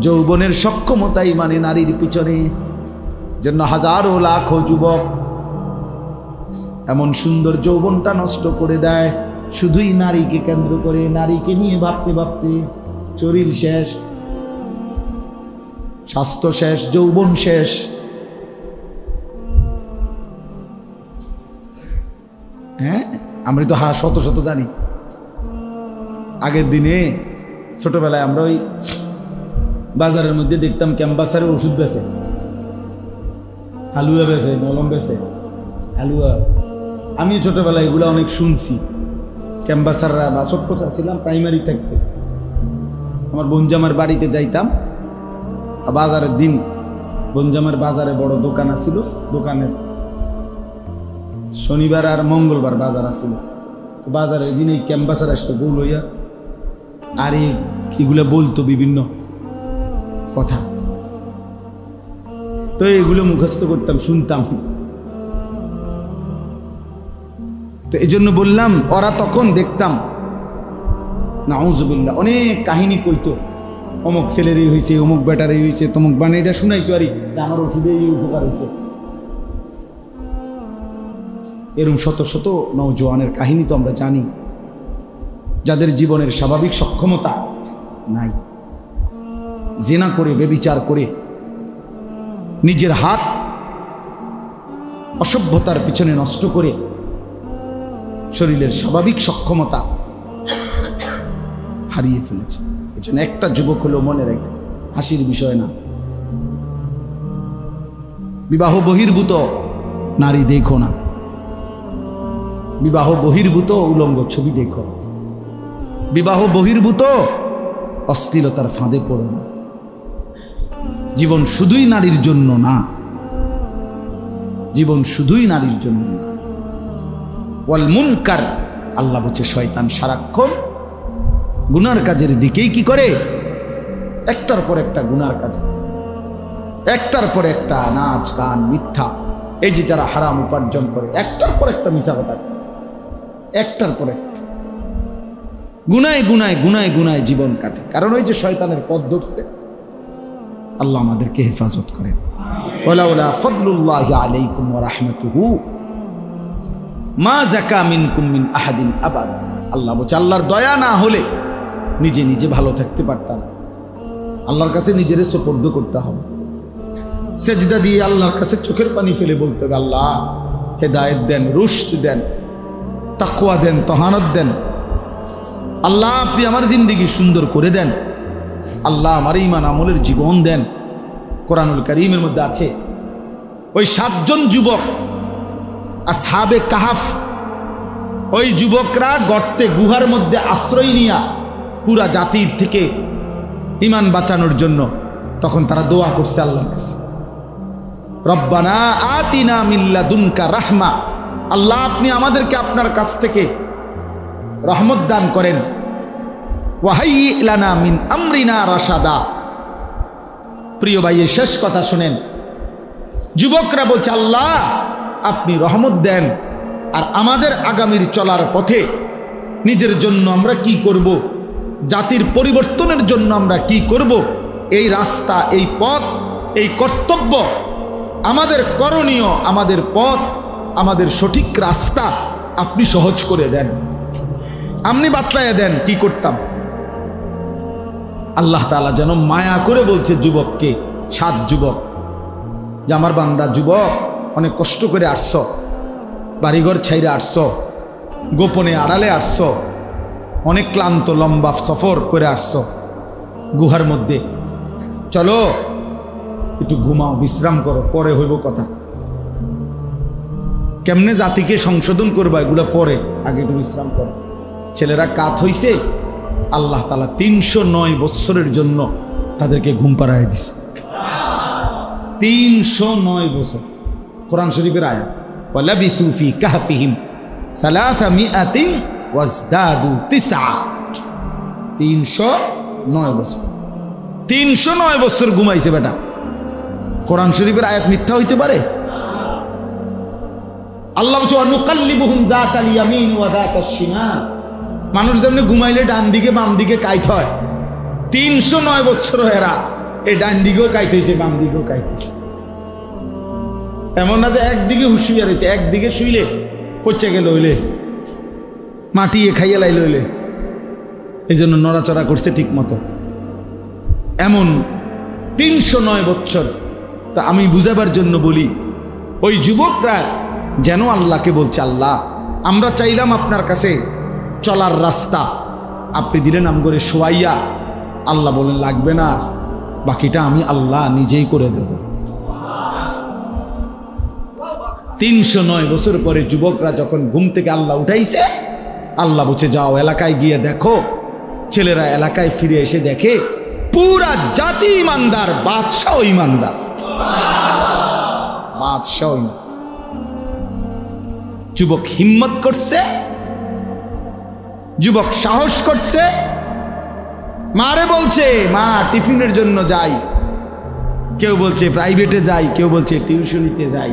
যৌবনের সক্ষমতাই মানে নারীর পিছনে। জন্য হাজারো লাখো যুবক এমন সুন্দর যৌবনটা নষ্ট করে দেয় শুধুই নারীকে কেন্দ্র করে, নারীকে নিয়ে ভাবতে ভাবতে শরীর শেষ, স্বাস্থ্য শেষ, যৌবন শেষ। হ্যাঁ, আমরা তো শত শত জানি। আগের দিনে ছোটবেলায় আমরা ওই বাজারের মধ্যে দেখতাম ক্যাম্পাসারের ওষুধ বেচে, হালুয়া বেচে, মলম বেচে, হালুয়া। আমি ছোটবেলায় এগুলো অনেক শুনছি। ক্যাম্পাসাররা বা ছোট্ট ছিলাম প্রাইমারি থাকতে, আমার বনজামার বাড়িতে যাইতাম বাজারের দিন। বনজামার বাজারে বড় দোকান আছিল, দোকানের শনিবার আর মঙ্গলবার বাজার আছিল। বাজারের দিন এই ক্যাম্পাসার আসতো গোল হইয়া, আর এগুলো বলতো বিভিন্ন কথা, তো এগুলো মুখস্থ করতাম, শুনতাম। তো এই জন্য বললাম, ওরা তখন দেখতাম নাউজুবিল্লাহ অনেক কাহিনী কইতো, অমুক ছেলের এই হয়েছে, অমুক বেটার এই হয়েছে, তমুক বানে, এটা শুনাইতো আর আমার ওষুধে এই উপকার হয়েছে। এরকম শত শত নওজোয়ানের কাহিনী তো আমরা জানি, যাদের জীবনের স্বাভাবিক সক্ষমতা নাই, জিনা করে, বেবিচার করে, নিজের হাত অসভ্যতার পিছনে নষ্ট করে শরীরের স্বাভাবিক সক্ষমতা হারিয়ে ফেলেছে। এজন্য একটা যুবক হলো মনে রাখবে, হাসির বিষয় না। বিবাহ বহির্ভূত নারী দেখো না, বিবাহ বহির্ভূত উলঙ্গ ছবি দেখো, বিবাহ বহির্ভূত অশ্লীলতার ফাঁদে পড়ো না। জীবন শুধুই নারীর জন্য না, জীবন শুধুই নারীর জন্য না। ওয়াল মুনকার, আল্লাহ বলছে শয়তান সারাক্ষণ গুনার কাজের দিকেই কি করে, একটার পর একটা গুনার কাজ, একটার পর একটা নাচ গান মিথ্যা, এই যে যারা হারাম উপার্জন করে, একটার পর একটা মিছা কথা, একটার পর একটা গুনায় গুনায় গুনায় গুনায় জীবন কাটে। কারণ ওই যে শয়তানের পথ ধরছে। আল্লাহ আমাদেরকে হেফাজত করেন। ওয়ালাউলা ফাদলুল্লাহি আলাইকুম ওয়া রাহমাতুহু মা যাকা মিনকুম মিন আহাদিন আবাদা। আল্লাহ বলছে, আল্লাহর দয়া না হলে নিজে নিজে ভালো থাকতে পারতাম না। আল্লাহর কাছে নিজের সুপর্দ করতে হবে, সেজদা দিয়ে আল্লাহর কাছে চোখের পানি ফেলে বলতে হবে, আল্লাহ হেদায়েত দেন, রুশদ দেন, তাকওয়া দেন, তহানত দেন। আল্লাহ আপনি আমার জিন্দেগি সুন্দর করে দেন। আল্লাহ আমার ঈমান আমলের জীবন দেন। কোরআনুল কারীমের মধ্যে আছে ওই 7 জন যুবক আসহাবে কাহাফ, ওই যুবকরা গর্তে গুহার মধ্যে আশ্রয় নিয়া পুরা জাতির থেকে ঈমান বাঁচানোর জন্য তখন তারা দোয়া করছে আল্লাহর কাছে, রব্বানা আতিনা মিন লাদুনকা রাহমা। আল্লাহ আপনি আমাদেরকে আপনার কাছ থেকে রহমত দান করেন। ওয়াহাইয়ি লানা মিন আমরিনা রাশাদা। প্রিয় ভাই, এই শেষ কথা শুনেন। যুবকরা বলছে, আল্লাহ আপনি রহমত দেন, আর আমাদের আগামীর চলার পথে নিজের জন্য আমরা কি করব, জাতির পরিবর্তনের জন্য আমরা কি করব, এই রাস্তা, এই পথ, এই কর্তব্য, আমাদের করণীয়, আমাদের পথ, আমাদের সঠিক রাস্তা আপনি সহজ করে দেন, আপনি বাতলাইয়া দেন কি করতাম। আল্লাহ তাআলা যেন মায়া করে বলছে যুবককে, 7 যুবক, যে আমার বান্দা যুবক, অনেক কষ্ট করে আসছ, বাড়িঘর ছাইরে আসছ, গোপনে আড়ালে আসছ, অনেক ক্লান্ত লম্বা সফর করে আসছ গুহার মধ্যে, চলো একটু ঘুমাও, বিশ্রাম করো, পরে হইব কথা। কেমনে জাতিকে সংশোধন করবা এগুলো পরে, আগে একটু বিশ্রাম করো। ছেলেরা কাত হইছে, আল্লাহ তাআলা 309 বছরের জন্য তাদেরকে ঘুম পাড়ায় দিছে। 309 বছর। কোরআন শরীফের আয়াত, ওয়ালাবিসু ফি কাহফিহিম সালাসামিআতিন ওয়াজদাদু তিসআ। 309 বছর, 309 বছর ঘুমাইছে বেটা। কোরআন শরীফের আয়াত মিথ্যা হইতে পারে? আল্লাহ বলছে ওয়ানুকাল্লিবুহুম যাতাল ইয়ামিন ওয়া যাতাশ শিমাল। মানুষ যেমন ঘুমাইলে ডান দিকে বাম দিকে কাইত হয়, 309 বছর এরা এই ডান দিকেও কাইতেছে বাম দিকেও কাইতেছে। এমন না যে একদিকে হুঁশিয়ার হয়েছে, একদিকে শুইলে পচে গেল হইলে মাটিয়ে খাইয়ে লাইল হইলে, এই জন্য নড়াচড়া করছে ঠিক মতো। এমন 309 বছর। তা আমি বুঝাবার জন্য বলি, ওই যুবকরা যেন আল্লাহকে বলছে, আল্লাহ আমরা চাইলাম আপনার কাছে চলার রাস্তা, আপনি দিলেন আম করে শোয়াইয়া। আল্লাহ বলেন লাগবে না, বাকিটা আমি আল্লাহ নিজেই করে দেব। 309 বছর পরে যুবকরা যখন ঘুম থেকে আল্লাহ উঠাইছে, আল্লাহ বলছে যাও এলাকায় গিয়ে দেখো। ছেলেরা এলাকায় ফিরে এসে দেখে পুরা জাতি ইমানদার, বাদশাহ ইমানদার, বাদশাহ। যুবক হিম্মত করছে, যুবক সাহস করছে, মারে বলছে মা টিফিনের জন্য যাই, কেউ বলছে প্রাইভেটে যাই, কেউ বলছে টিউশনিতে যাই।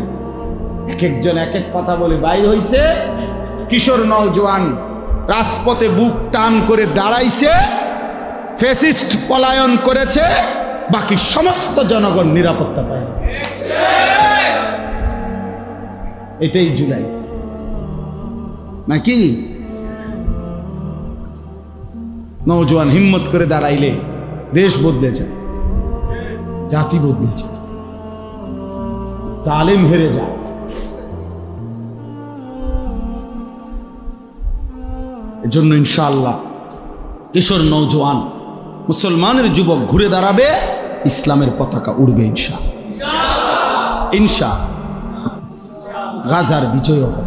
এক একজন এক এক কথা বলে বাইর হইছে। কিশোর নওজোয়ান রাজপথে বুক টান করে দাঁড়াইছে, ফ্যাসিস্ট পলায়ন করেছে, বাকি সমস্ত জনগণ নিরাপত্তা পায়। এটাই জুলাই নাকি? নওজোয়ান হিম্মত করে দাঁড়াইলে দেশ বদলে যায়, জাতি বদলে যায়, জালেম হেরে যায়। এজন্য ইনশাআল্লাহ কিশোর নওজোয়ান মুসলমানের যুবক ঘুরে দাঁড়াবে, ইসলামের পতাকা উড়বে ইনশাআল্লাহ। ইনশাআল্লাহ গাজার বিজয় হবে।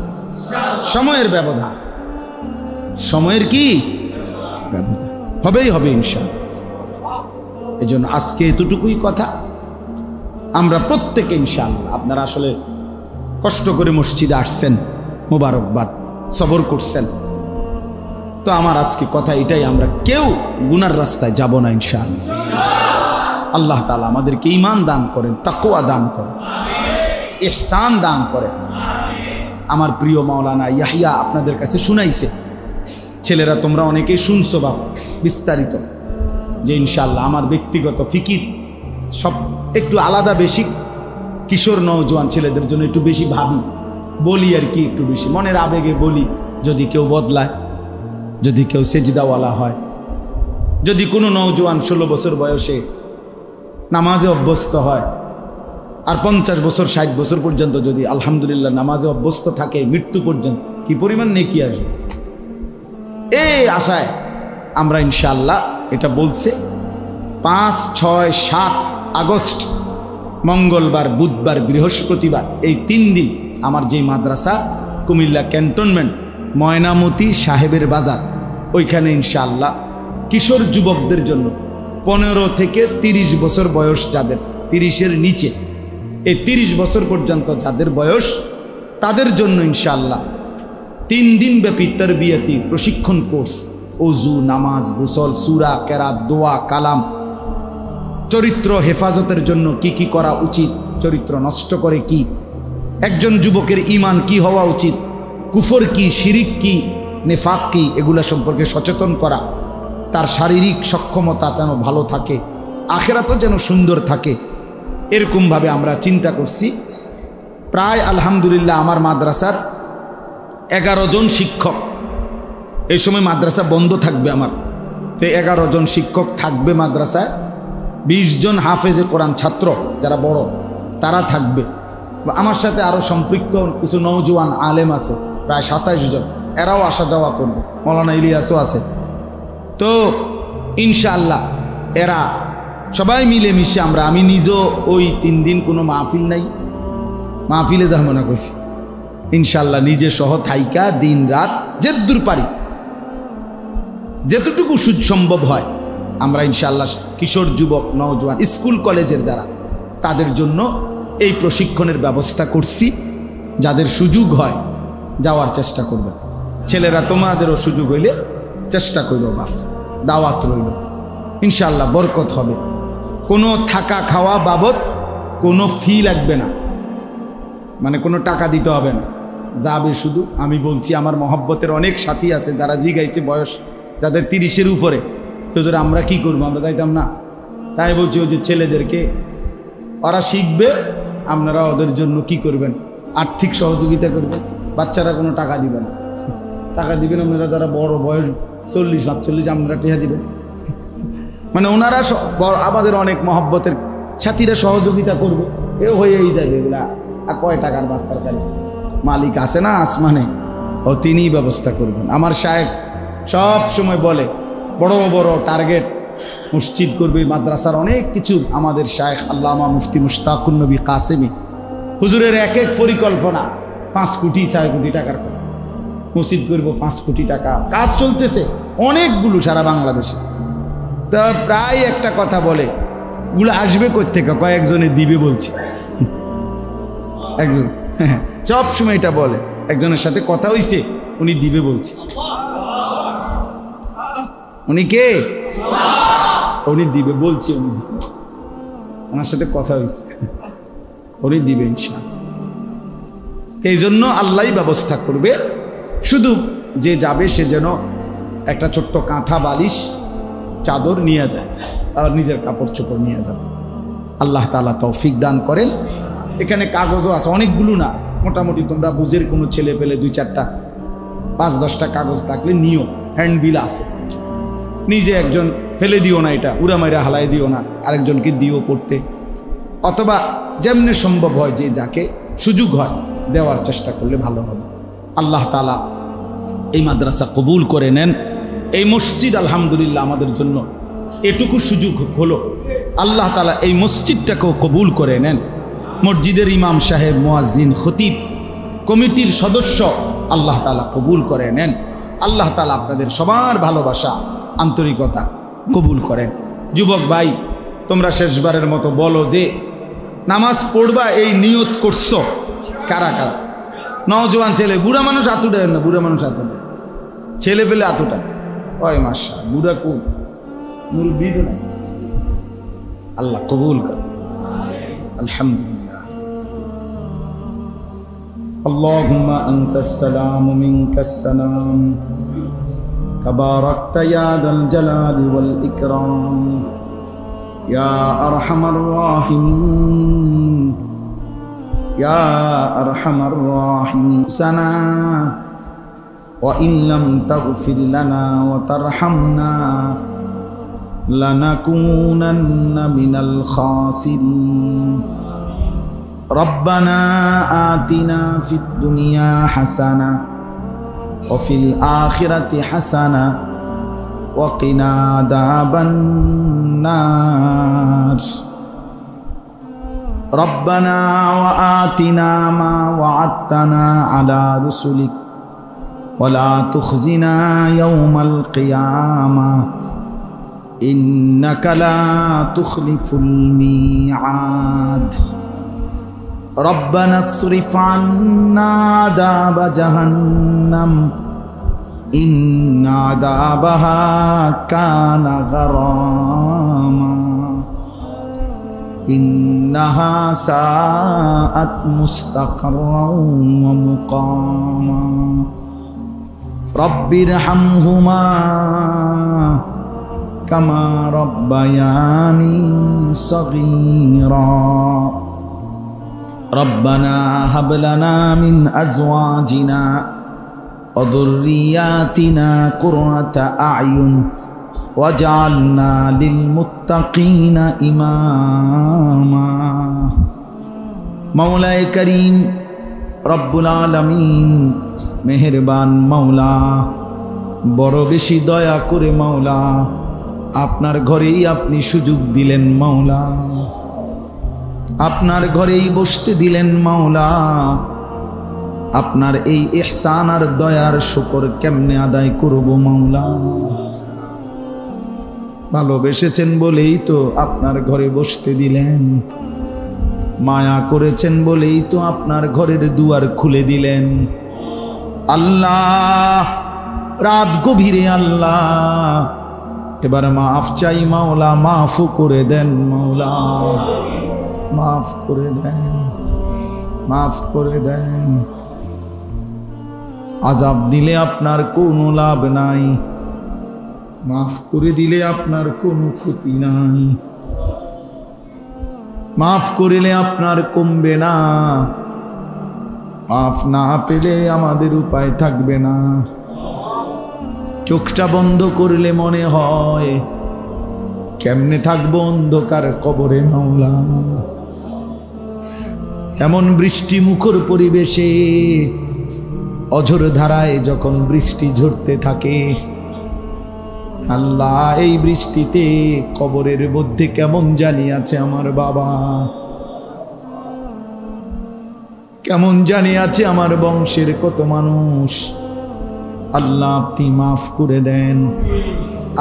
সময়ের ব্যবধান, সময়ের কি ব্যবধান, হবেই হবে ইনশাআল্লাহ। এই জন্য আজকে এতটুকুই কথা। আমরা প্রত্যেকে ইনশাআল্লাহ, আপনারা আসলে কষ্ট করে মসজিদে আসছেন, মোবারকবাদ, সবর করছেন। তো আমার আজকে কথা এটাই, আমরা কেউ গুনার রাস্তায় যাব না ইনশাআল্লাহ। আল্লাহ তাআলা আমাদেরকে ঈমান দান করেন, তাকওয়া দান করেন, ইহসান দান করেন। আমার প্রিয় মাওলানা ইয়াহিয়া আপনাদের কাছে শুনাইছে, ছেলেরা তোমরা অনেকেই শুনছো বাপ বিস্তারিত, যে ইনশাআল্লাহ আমার ব্যক্তিগত ফিকির সব একটু আলাদা, বেশি কিশোর নওজোয়ান ছেলেদের জন্য একটু বেশি ভাবি, বলি আর কি, একটু বেশি মনের আবেগে বলি। যদি কেউ বদলায়, যদি কেউ সেজদাওয়ালা হয়, যদি কোনো নওজোয়ান 16 বছর বয়সে নামাজে অভ্যস্ত হয়, আর 50 বছর 60 বছর পর্যন্ত যদি আলহামদুলিল্লাহ নামাজে অভ্যস্ত থাকে মৃত্যু পর্যন্ত, কি পরিমাণ নেকি আসবে। এই আশায় আমরা ইনশাআল্লাহ, এটা বলছে 5, 6, 7 আগস্ট মঙ্গলবার, বুধবার, বৃহস্পতিবার, এই 3 দিন আমার যেই মাদ্রাসা কুমিল্লা ক্যান্টনমেন্ট ময়নামতি সাহেবের বাজার, ওইখানে ইনশাআল্লাহ কিশোর যুবকদের জন্য 15 থেকে 30 বছর বয়স, যাদের 30-এর নিচে, এই 30 বছর পর্যন্ত যাদের বয়স, তাদের জন্য ইনশাআল্লাহ 3 দিন ব্যাপী তারবিয়াতি প্রশিক্ষণ কোর্স, ওযু, নামাজ, গোসল, সূরা, কেরাত, দোয়া, কালাম, চরিত্র হেফাজতের জন্য কি কি করা উচিত, চরিত্র নষ্ট করে কি, একজন যুবকের ঈমান কি হওয়া উচিত, কুফর কি, শিরিক কি, নেফাক কি, এগুলা সম্পর্কে সচেতন করা, তার শারীরিক সক্ষমতা যেন ভালো থাকে, আখিরাতও যেন সুন্দর থাকে, এরকমভাবে আমরা চিন্তা করছি। প্রায় আলহামদুলিল্লাহ আমার মাদ্রাসার 11 জন শিক্ষক, এই সময় মাদ্রাসা বন্ধ থাকবে আমার, তো 11 জন শিক্ষক থাকবে মাদ্রাসায়, 20 জন হাফেজে কোরআন ছাত্র যারা বড় তারা থাকবে। আমার সাথে আরও সম্পৃক্ত কিছু নওজোয়ান আলেম আছে, প্রায় 27 জন, এরাও আসা যাওয়া করবে, মৌলানা ইলিয়াসও আছে। তো ইনশাআল্লাহ এরা সবাই মিলেমিশে আমরা, আমি নিজেও ওই 3 দিন কোনো মাহফিল নাই, মাহফিলে যাবো না কইছি, ইনশাআল্লাহ নিজে সহ থাইকা দিন রাত যেদূর পারি, যেতটুকু সম্ভব হয় আমরা ইনশাআল্লাহ কিশোর যুবক নওজোয়ান স্কুল কলেজের যারা, তাদের জন্য এই প্রশিক্ষণের ব্যবস্থা করছি, যাদের সুযোগ হয় যাওয়ার চেষ্টা করবে। ছেলেরা তোমাদেরও সুযোগ হইলে চেষ্টা করো বাপ, দাওয়াত রইল, ইনশাআল্লাহ বরকত হবে। কোনো থাকা খাওয়া বাবদ কোনো ফি লাগবে না, মানে কোনো টাকা দিতে হবে না, যাবে শুধু। আমি বলছি আমার মহব্বতের অনেক সাথী আছে যারা জিগাইছে বয়স, যাদের 30-এর উপরে, হুজুর আমরা কি করবো, আমরা যাইতাম না। তাই বলছি ওই যে ছেলেদেরকে, ওরা শিখবে, আপনারা ওদের জন্য কি করবেন, আর্থিক সহযোগিতা করবেন। বাচ্চারা কোনো টাকা দিবে না, টাকা দিবেন আপনারা যারা বড় বয়স 40-45, আপনারা টেহা দিবেন। মানে ওনারা আমাদের অনেক মহব্বতের সাথীরা সহযোগিতা করবে, এ হয়েই যাবে এগুলা। আর কয় টাকার বার্তার কালে মালিক আছে না আসমানে, ও তিনিই ব্যবস্থা করবেন। আমার শায়েখ সব সময় বলে বড় বড় টার্গেট মসজিদ করবে, মাদ্রাসার অনেক কিছু। আমাদের শায়েখ আল্লামা মুফতি মুশতাকুন নবী কাসেমি হুজুরের এক এক পরিকল্পনা 5 কোটি 6 কোটি টাকার করে মসজিদ করবো, 5 কোটি টাকা কাজ চলতেছে অনেকগুলো সারা বাংলাদেশে। তা প্রায় একটা কথা বলে, ওগুলো আসবে কোত্থেকে, কয়েকজনে দিবে বলছে একজন, সব সময় এটা বলে। একজনের সাথে কথা হইছে, উনি দিবে বলছে। উনি কে? উনি দিবে বলছে, উনি দিবে, ওনার সাথে কথা হয়েছে, উনি দিবে ইনশাআল্লাহ। এই জন্য আল্লাহই ব্যবস্থা করবে, শুধু যে যাবে সে যেন একটা ছোট্ট কাঁথা বালিশ চাদর নিয়ে যায় আর নিজের কাপড় চোপড় নিয়ে যাবে। আল্লাহ তাআলা তৌফিক দান করেন। এখানে কাগজও আছে অনেকগুলো না, মোটামুটি তোমরা বুঝের কোনো ছেলে পেলে 2-4টা 5-10টা কাগজ থাকলে নিও, হ্যান্ডবিল আছে। নিজে একজন ফেলে দিও না, এটা উড়া মাইরা হালাই দিও না, আরেকজনকে দিও পড়তে, অথবা যেমনি সম্ভব হয় যে যাকে সুযোগ হয় দেওয়ার চেষ্টা করলে ভালো হবে। আল্লাহ তাআলা এই মাদ্রাসা কবুল করে নেন। এই মসজিদ আলহামদুলিল্লাহ আমাদের জন্য এটুকু সুযোগ হলো, আল্লাহ তাআলা এই মসজিদটাকেও কবুল করে নেন। মসজিদের ইমাম সাহেব, মুয়াজ্জিন, খতিব, কমিটির সদস্য আল্লাহ তাআলা কবুল করে নেন। আল্লাহ তাআলা আপনাদের সবার ভালোবাসা আন্তরিকতা কবুল করেন। যুবক ভাই, তোমরা শেষবারের মতো বলো যে নামাজ পড়বা এই নিয়ত করছো কারা কারা? নওজোয়ান ছেলে, বুড়া মানুষ আতুটায় না, বুড়া মানুষ আতুটায়, ছেলে পেলে আতুটা, ওই মাসা বুড়া কো মুরব্বি তো নাই। আল্লাহ কবুল করে, আলহামদুলিল্লাহ। আল্লাহুম্মা আনতাস সালামু মিনকাস সালাম, তাবারাকতা ইয়া যাল জালালি ওয়াল ইকরাম, ইয়া আরহামার রাহিমিন, ইয়া আরহামার রাহিমিন। সানা ওয়া ইন লাম তাগফির লানা ওয়া তারহামনা লানাকুনান্না মিনাল খাসিরিন। রব্বানা আতিনা ফিদ দুনিয়া হাসানা ওয়া ফিল আখিরাতি হাসানা ওয়া কিনা আযাবান নার। রব্বানা ওয়া আতিনা মা ওয়া'আদতানা আলা রুসুলিক ওয়া লা তুখজিনা ইয়াওমাল কিয়ামাহ ইন্নাকা লা তুখলিফুল মিআদ। রব্বানা আসরিফ আন্না আযাবা জাহান্নাম ইন্না আযাবাহা কানা গারামা ইন্নাহা সাআত মুস্তাকাররাও ওয়া মুকামা। রব্বিরহামহুমা কামা রব্বায়ানি সগীরা। রব্বানা হাব লানা মিন আজওয়াজিনা ওয়া যুররিয়াতিনা কুররাতা আ'য়ুন ওয়াজআলনা লিল মুত্তাকিনা ইমামা। মাওলায়ে করিম রব্বুল আলামিন, মেহেরবান মাওলা, বড় বেশি দয়া করে মাওলা, আপনার ঘরেই আপনি সুযোগ দিলেন মাওলা, আপনার ঘরেই বসতে দিলেন মাওলা। আপনার এই ইহসান আর দয়ার শুকর কেমনে আদায় করব মাওলা? ভালোবেসেছেন বলেই তো আপনার ঘরে বসতে দিলেন। মায়া করেছেন বলেই তো আপনার ঘরের দুয়ার খুলে দিলেন। আল্লাহ, রাত গভীরে আল্লাহ এবার মাফ চাই মাওলা, মাফ করে দেন মাওলা, মাফ করে দেন, মাফ করে দেন। আযাব দিলে আপনার কোনো লাভ নাই, মাফ করে দিলে আপনার কোনো ক্ষতি নাই। মাফ করিলে আপনার কমবে না, মাফ না পেলে আমাদের উপায় থাকবে না। চোখটা বন্ধ করলে মনে হয় কেমনে থাকবো অন্ধকার কবরে মাওলা। এমন বৃষ্টি মুখর পরিবেশে অঝোর ধারায় যখন বৃষ্টি ঝরতে থাকে, আল্লাহ এই বৃষ্টিতে কবরের মধ্যে কেমন জানি আছে আমার বাবা, কেমন জানি আছে আমার বংশের কত মানুষ। আল্লাহ আপনি মাফ করে দেন,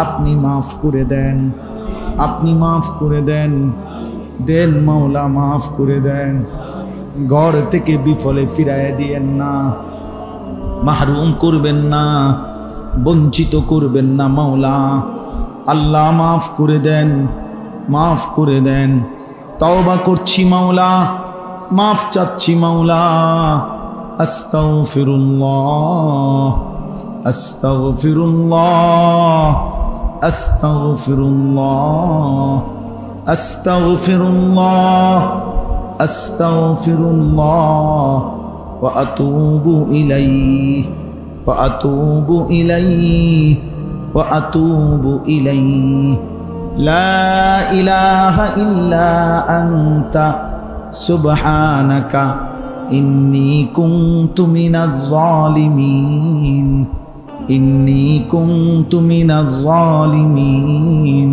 আপনি মাফ করে দেন, আপনি মাফ করে দেন, দেন মাওলা মাফ করে দেন। ঘর থেকে বিফলে ফিরাইয়া দিয়েন না, মাহরুম করবেন না, বঞ্চিত করবেন না মাওলা। আল্লাহ মাফ করে দেন, মাফ করে দেন। তওবা করছি মাওলা, মাফ চাচ্ছি মাওলা। আস্তাগফিরুল্লাহ, আস্তাগফিরুল্লাহ, আস্তাগফিরুল্লাহ, আস্তাগফিরুল্লাহ, আস্তাগফিরুল্লাহ ওয়া আতুবু ইলাইহি, ওয়া আতুবু ইলাইহি, ওয়া আতুবু ইলাইহি। লা ইলাহা ইল্লা আনতা সুবহানাকা ইন্নী কুনতু মিনাজ জালিমিন, ইন্নী কুনতু মিনাজ জালিমিন।